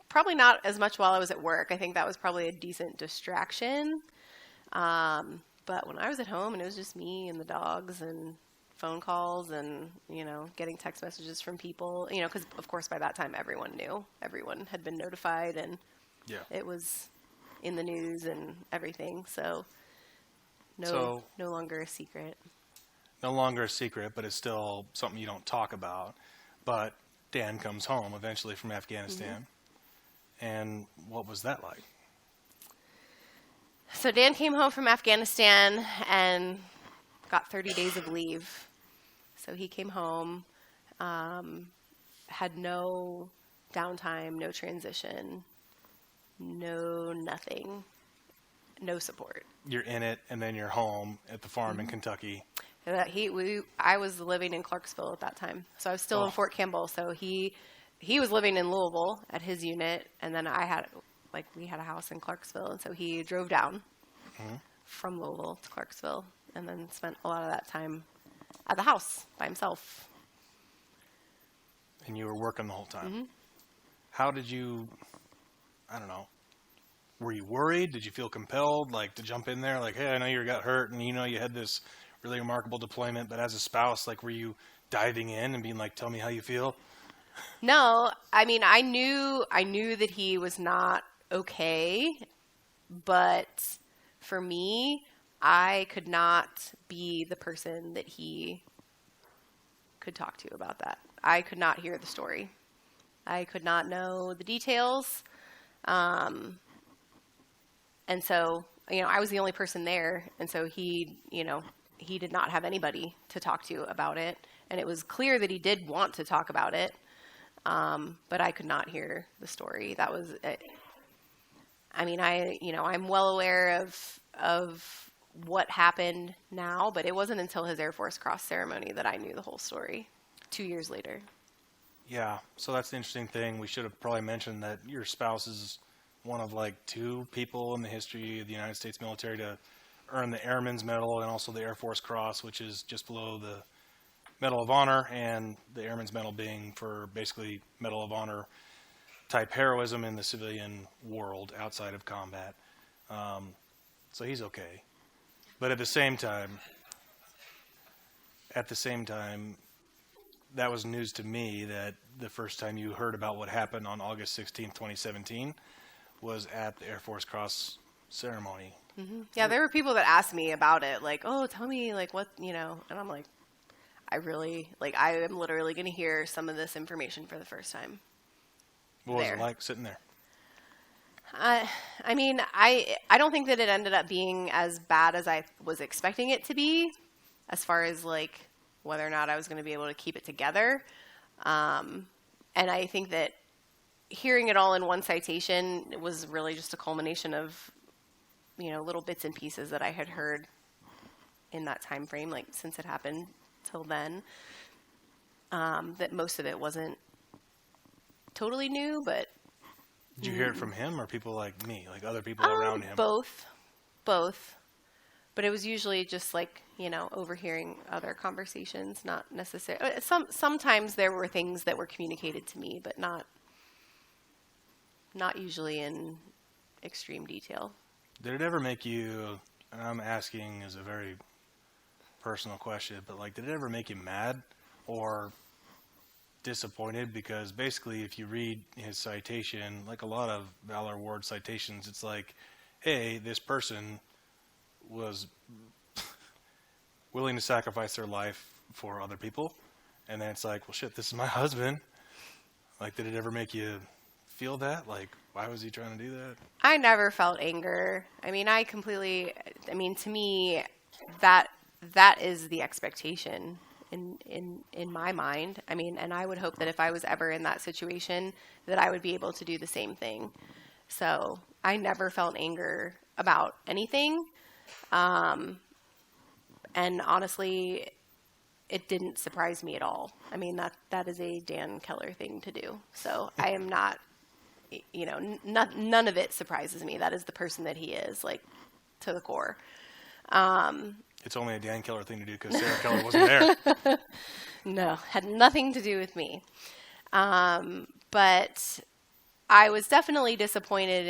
Probably not as much while I was at work. I think that was probably a decent distraction. But when I was at home and it was just me and the dogs and phone calls and, getting text messages from people, because, of course, by that time everyone knew. Everyone had been notified, and it was in the news and everything. So no longer a secret. No longer a secret, but it's still something you don't talk about. But Dan comes home eventually from Afghanistan. And what was that like? So Dan came home from Afghanistan and got 30 days of leave. So he came home, had no downtime, no transition, no nothing, no support. You're in it, and then you're home at the farm in Kentucky. I was living in Clarksville at that time, so I was still in Fort Campbell. So he was living in Louisville at his unit, and then we had a house in Clarksville, and so he drove down from Louisville to Clarksville, and then spent a lot of that time at the house by himself. And you were working the whole time. How did you? I don't know. Were you worried? Did you feel compelled, to jump in there? Like, hey, I know you got hurt, and you had this really remarkable deployment, but as a spouse, were you diving in and being like, tell me how you feel? No, I mean, I knew that he was not okay, but for me, I could not be the person that he could talk to about that. I could not hear the story. I could not know the details. And so, I was the only person there, and so he did not have anybody to talk to about it, and it was clear that he did want to talk about it, but I could not hear the story. That was, I'm well aware of what happened now, but it wasn't until his Air Force Cross ceremony that I knew the whole story 2 years later. Yeah, so that's the interesting thing. We should have probably mentioned that your spouse is one of like 2 people in the history of the United States military to earn the Airman's Medal and also the Air Force Cross, which is just below the Medal of Honor, and the Airman's Medal being for basically Medal of Honor type heroism in the civilian world outside of combat. So he's okay. But at the same time, that was news to me that the first time you heard about what happened on August 16th, 2017 was at the Air Force Cross ceremony. Mm-hmm. Yeah, there were people that asked me about it, like, oh, tell me, like, what, and I'm like, I am literally going to hear some of this information for the first time. What was it like sitting there? I mean, I don't think that it ended up being as bad as I was expecting it to be, as far as like whether or not I was going to be able to keep it together. And I think that hearing it all in one citation was really just a culmination of, little bits and pieces that I had heard in that time frame, like since it happened till then. That most of it wasn't totally new, but. Did you hear it from him or people like me, like other people around him? Both. But it was usually just like, overhearing other conversations, not necessarily. Sometimes there were things that were communicated to me, but not usually in extreme detail. Did it ever make you, and I'm asking as a very personal question, but like, did it ever make you mad or disappointed? Because basically if you read his citation, like a lot of Valor Award citations, it's like, hey, this person was willing to sacrifice their life for other people, and then it's like, well shit, this is my husband. Like, did it ever make you feel that? Like, why was he trying to do that? I never felt anger. I mean, to me, that is the expectation in my mind. I mean, and I would hope that if I was ever in that situation, that I would be able to do the same thing. So I never felt anger about anything. And honestly, it didn't surprise me at all. I mean, that is a Dan Keller thing to do. So I am not, none of it surprises me. That is the person that he is, like, to the core. It's only a Dan Keller thing to do because Sarah Keller wasn't there. No, had nothing to do with me. But I was definitely disappointed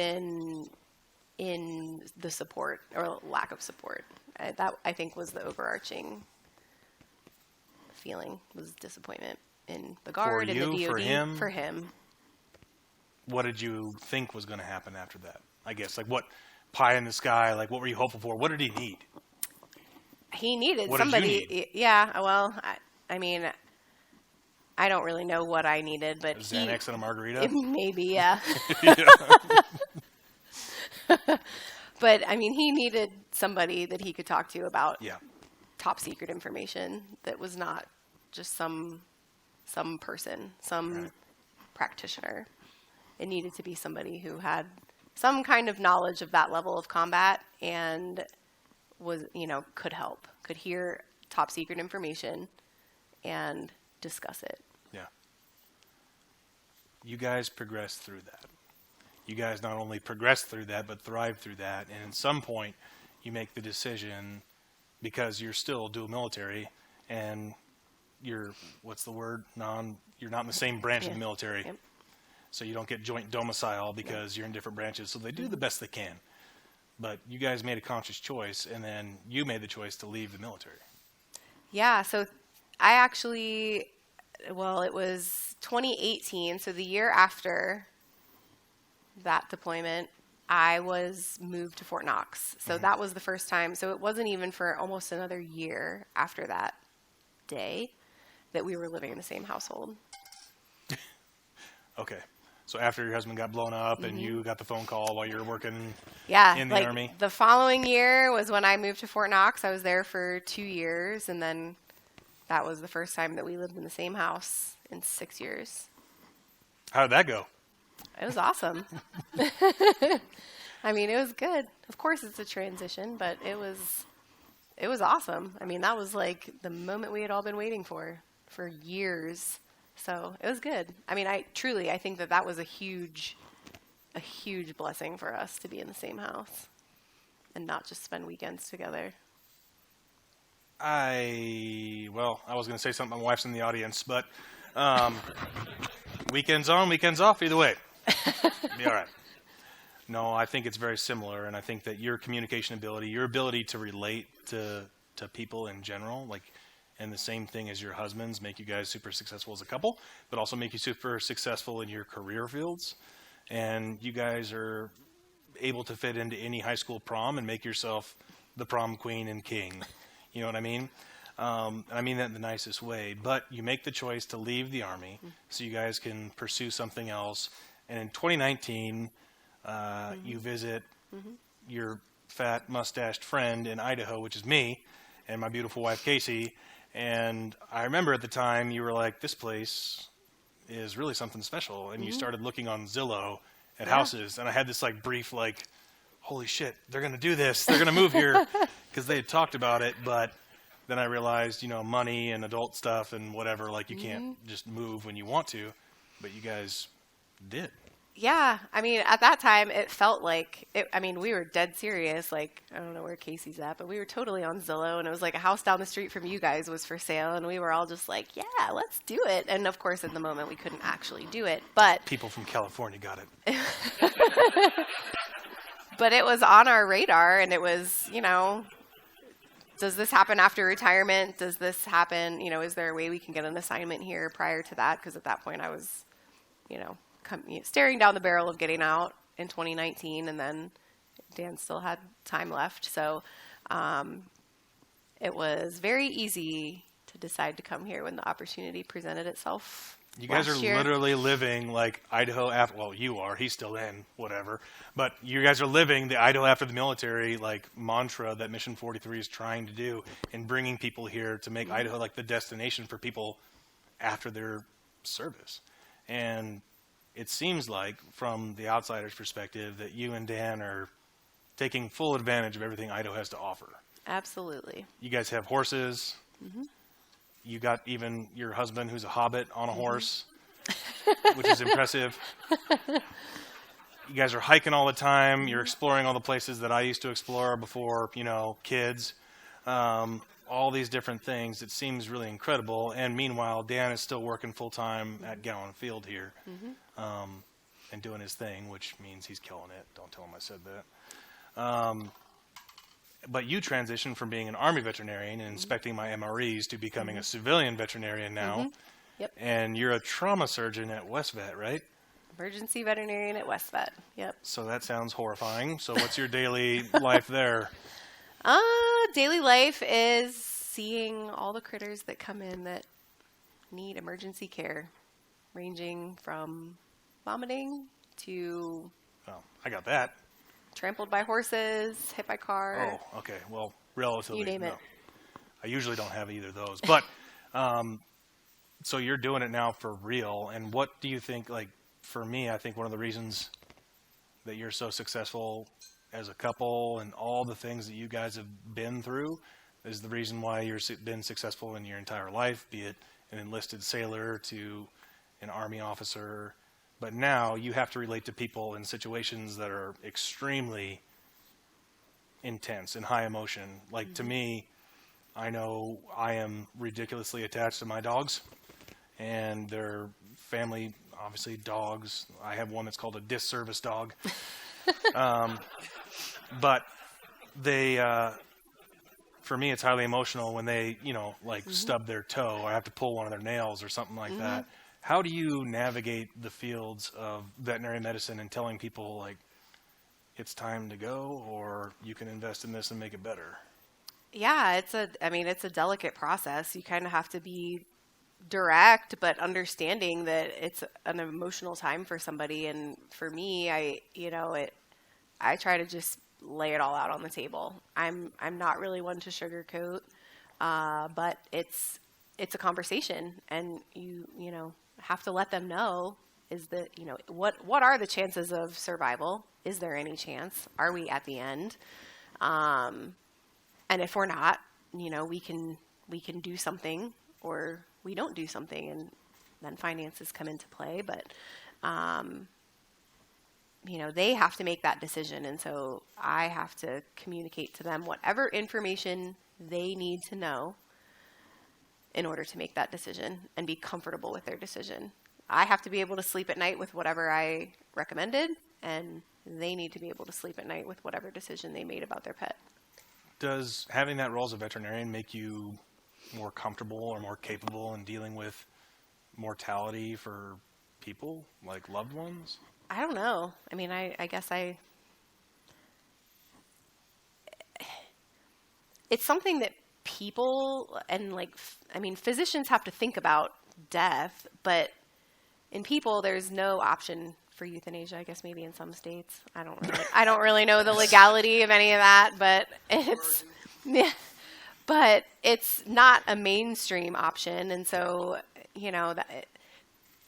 in the support or lack of support. That, I think, was the overarching feeling, was disappointment in the Guard and the DOD. For him? What did you think was going to happen after that? I guess, like, what pie in the sky, like, what were you hoping for? What did he need? He needed what somebody. Did you need? Yeah, well, I mean, I don't really know what I needed, but Xanax and a margarita? Maybe, yeah. But, I mean, he needed somebody that he could talk to about top secret information that was not just some person, some practitioner. It needed to be somebody who had some kind of knowledge of that level of combat and was, could help, could hear top secret information and discuss it. Yeah. You guys progressed through that. You guys not only progressed through that, but thrived through that. And at some point, you make the decision, because you're still dual military, and you're, what's the word? You're not in the same branch of the military. Yep. So you don't get joint domicile because you're in different branches. So they do the best they can. But you guys made a conscious choice, and then you made the choice to leave the military. Yeah, so I actually, it was 2018, so the year after that deployment, I was moved to Fort Knox. So that was the first time. So it wasn't even for almost another year after that day that we were living in the same household. Okay. So after your husband got blown up and you got the phone call while you were working in the Army? The following year was when I moved to Fort Knox. I was there for 2 years, and then that was the first time that we lived in the same house in 6 years. How did that go? It was awesome. I mean, it was good. Of course, it's a transition, but it was it was awesome. I mean, that was like the moment we had all been waiting for years. So it was good. I mean, I think that was a huge blessing for us to be in the same house and not just spend weekends together. I was going to say something. My wife's in the audience, but weekends on, weekends off, either way. Be all right. No, I think it's very similar, and I think that your communication ability, your ability to relate to people in general, like, and the same thing as your husbands, make you guys super successful as a couple, but also make you super successful in your career fields. And you guys are able to fit into any high school prom and make yourself the prom queen and king. You know what I mean? And I mean that in the nicest way. But you make the choice to leave the Army so you guys can pursue something else. And in 2019, you visit your fat mustached friend in Idaho, which is me, and my beautiful wife, Casey. And I remember at the time you were like, this place is really something special. And you started looking on Zillow at houses. And I had this like brief like, holy shit, they're going to do this. They're going to move here because they had talked about it. But then I realized, money and adult stuff and whatever, like you can't just move when you want to. But you guys did. Yeah, I mean, at that time, it felt like, we were dead serious. Like, I don't know where Casey's at, but we were totally on Zillow, and it was like a house down the street from you guys was for sale, and we were all just like, yeah, let's do it. And of course, in the moment, we couldn't actually do it, but people from California got it. But it was on our radar, and it was, does this happen after retirement? Does this happen? Is there a way we can get an assignment here prior to that? Because at that point, I was, staring down the barrel of getting out in 2019, and then Dan still had time left. So it was very easy to decide to come here when the opportunity presented itself. You guys are literally living like Idaho after, well, you are, he's still in, whatever. But you guys are living the Idaho after the military like mantra that Mission 43 is trying to do in bringing people here to make Idaho like the destination for people after their service. And it seems like, from the outsider's perspective, that you and Dan are taking full advantage of everything Idaho has to offer. Absolutely. You guys have horses. You got even your husband who's a hobbit on a horse, which is impressive. You guys are hiking all the time. You're exploring all the places that I used to explore before, kids. All these different things. It seems really incredible. And meanwhile, Dan is still working full-time at Gowan Field here and doing his thing, which means he's killing it. Don't tell him I said that. But you transitioned from being an Army veterinarian and inspecting my MREs to becoming a civilian veterinarian now. Yep. And you're a trauma surgeon at WestVet, right? Emergency veterinarian at WestVet. Yep. So that sounds horrifying. So what's your daily life there? Daily life is seeing all the critters that come in that need emergency care, ranging from vomiting to I got that. Trampled by horses, hit by car. Oh, okay. Well, relatively. You name it. I usually don't have either of those. But so you're doing it now for real. And what do you think, like, for me, I think one of the reasons that you're so successful as a couple and all the things that you guys have been through is the reason why you've been successful in your entire life, be it an enlisted sailor to an Army officer. But now you have to relate to people in situations that are extremely intense and high emotion. Like to me, I know I am ridiculously attached to my dogs, and they're family, obviously, dogs. I have one that's called a disservice dog. But they, for me, it's highly emotional when they, stub their toe or I have to pull one of their nails or something like that. How do you navigate the fields of veterinary medicine and telling people, like, it's time to go, or you can invest in this and make it better? Yeah, it's a delicate process. You kind of have to be direct, but understanding that it's an emotional time for somebody. And for me, I try to just lay it all out on the table. I'm not really one to sugarcoat, but it's a conversation, and you have to let them know is that, what are the chances of survival? Is there any chance? Are we at the end? And if we're not, we can do something or we don't do something, and then finances come into play. But they have to make that decision, and so I have to communicate to them whatever information they need to know in order to make that decision and be comfortable with their decision. I have to be able to sleep at night with whatever I recommended, and they need to be able to sleep at night with whatever decision they made about their pet. Does having that role as a veterinarian make you more comfortable or more capable in dealing with mortality for people, like loved ones? I don't know. I mean, I guess it's something that people and physicians have to think about death, but in people, there's no option for euthanasia. I guess maybe in some states. I don't really know the legality of any of that, but it's not a mainstream option, and so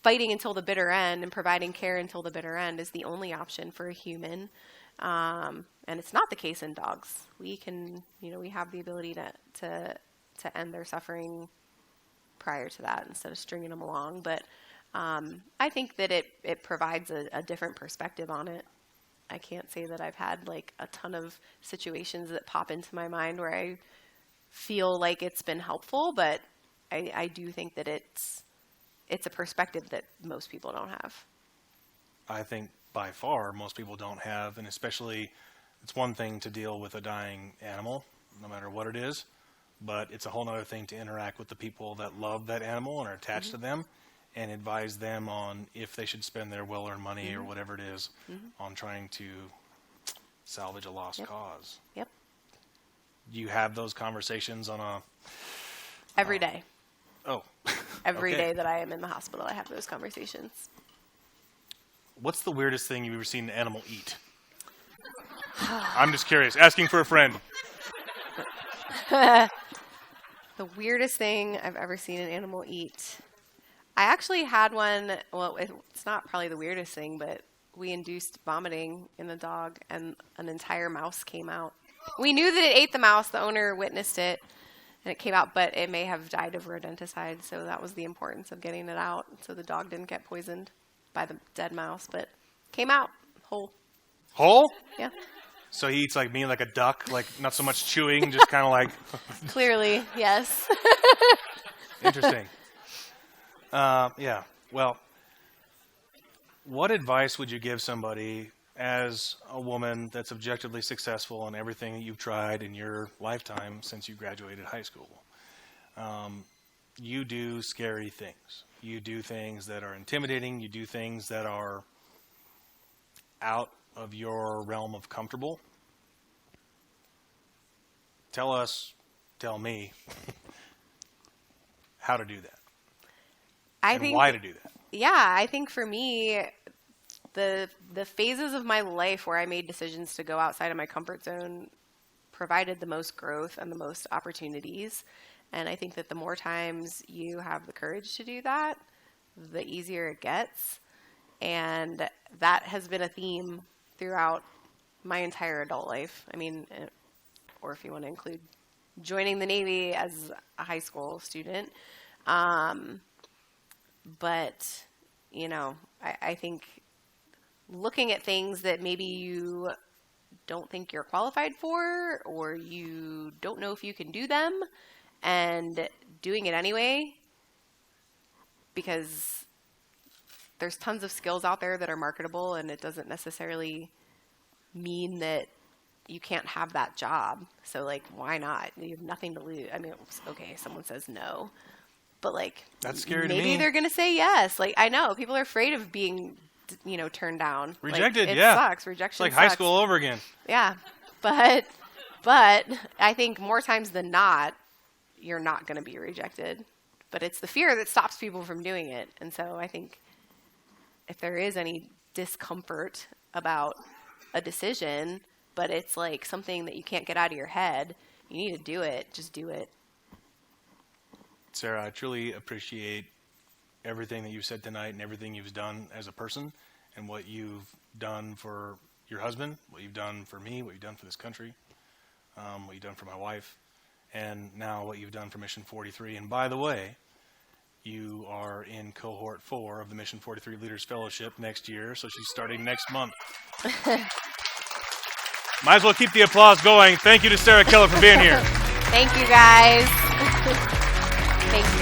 fighting until the bitter end and providing care until the bitter end is the only option for a human. And it's not the case in dogs. We can, we have the ability to end their suffering prior to that instead of stringing them along. But I think that it provides a different perspective on it. I can't say that I've had a ton of situations that pop into my mind where I feel like it's been helpful, but I do think that it's a perspective that most people don't have. I think by far most people don't have, and especially it's one thing to deal with a dying animal, no matter what it is, but it's a whole other thing to interact with the people that love that animal and are attached to them and advise them on if they should spend their well-earned money or whatever it is on trying to salvage a lost cause. Yep. You have those conversations on a... Every day. Oh. Every day that I am in the hospital, I have those conversations. What's the weirdest thing you've ever seen an animal eat? I'm just curious. Asking for a friend. The weirdest thing I've ever seen an animal eat. I actually had one, well, it's not probably the weirdest thing, but we induced vomiting in the dog and an entire mouse came out. We knew that it ate the mouse. The owner witnessed it. And it came out, but it may have died of rodenticide, so that was the importance of getting it out, so the dog didn't get poisoned by the dead mouse, but came out whole. Whole? Yeah. So he eats like me, like a duck, like not so much chewing, just kind of like... Clearly, yes. Interesting. Yeah, well, what advice would you give somebody as a woman that's objectively successful in everything that you've tried in your lifetime since you graduated high school? You do scary things. You do things that are intimidating. You do things that are out of your realm of comfortable. Tell me how to do that. Why to do that. Yeah, I think for me, the phases of my life where I made decisions to go outside of my comfort zone provided the most growth and the most opportunities. And I think that the more times you have the courage to do that, the easier it gets. And that has been a theme throughout my entire adult life. I mean, or if you want to include joining the Navy as a high school student. But, I think looking at things that maybe you don't think you're qualified for, or you don't know if you can do them, and doing it anyway, because there's tons of skills out there that are marketable, and it doesn't necessarily mean that you can't have that job. So, why not? You have nothing to lose. I mean, okay, someone says no, but that's scary to me. Maybe they're going to say yes. I know people are afraid of being, turned down. Rejected, it yeah. sucks. Rejection It's like sucks. high school over again. Yeah, but I think more times than not, you're not going to be rejected. But it's the fear that stops people from doing it. And so I think if there is any discomfort about a decision, but it's something that you can't get out of your head, you need to do it. Just do it. Sarah, I truly appreciate everything that you've said tonight and everything you've done as a person and what you've done for your husband, what you've done for me, what you've done for this country, what you've done for my wife. and now what you've done for Mission 43. And by the way, you are in cohort 4 of the Mission 43 Leaders Fellowship next year, so she's starting next month. Might as well keep the applause going. Thank you to Sarah Keller for being here. Thank you, guys. Thank you.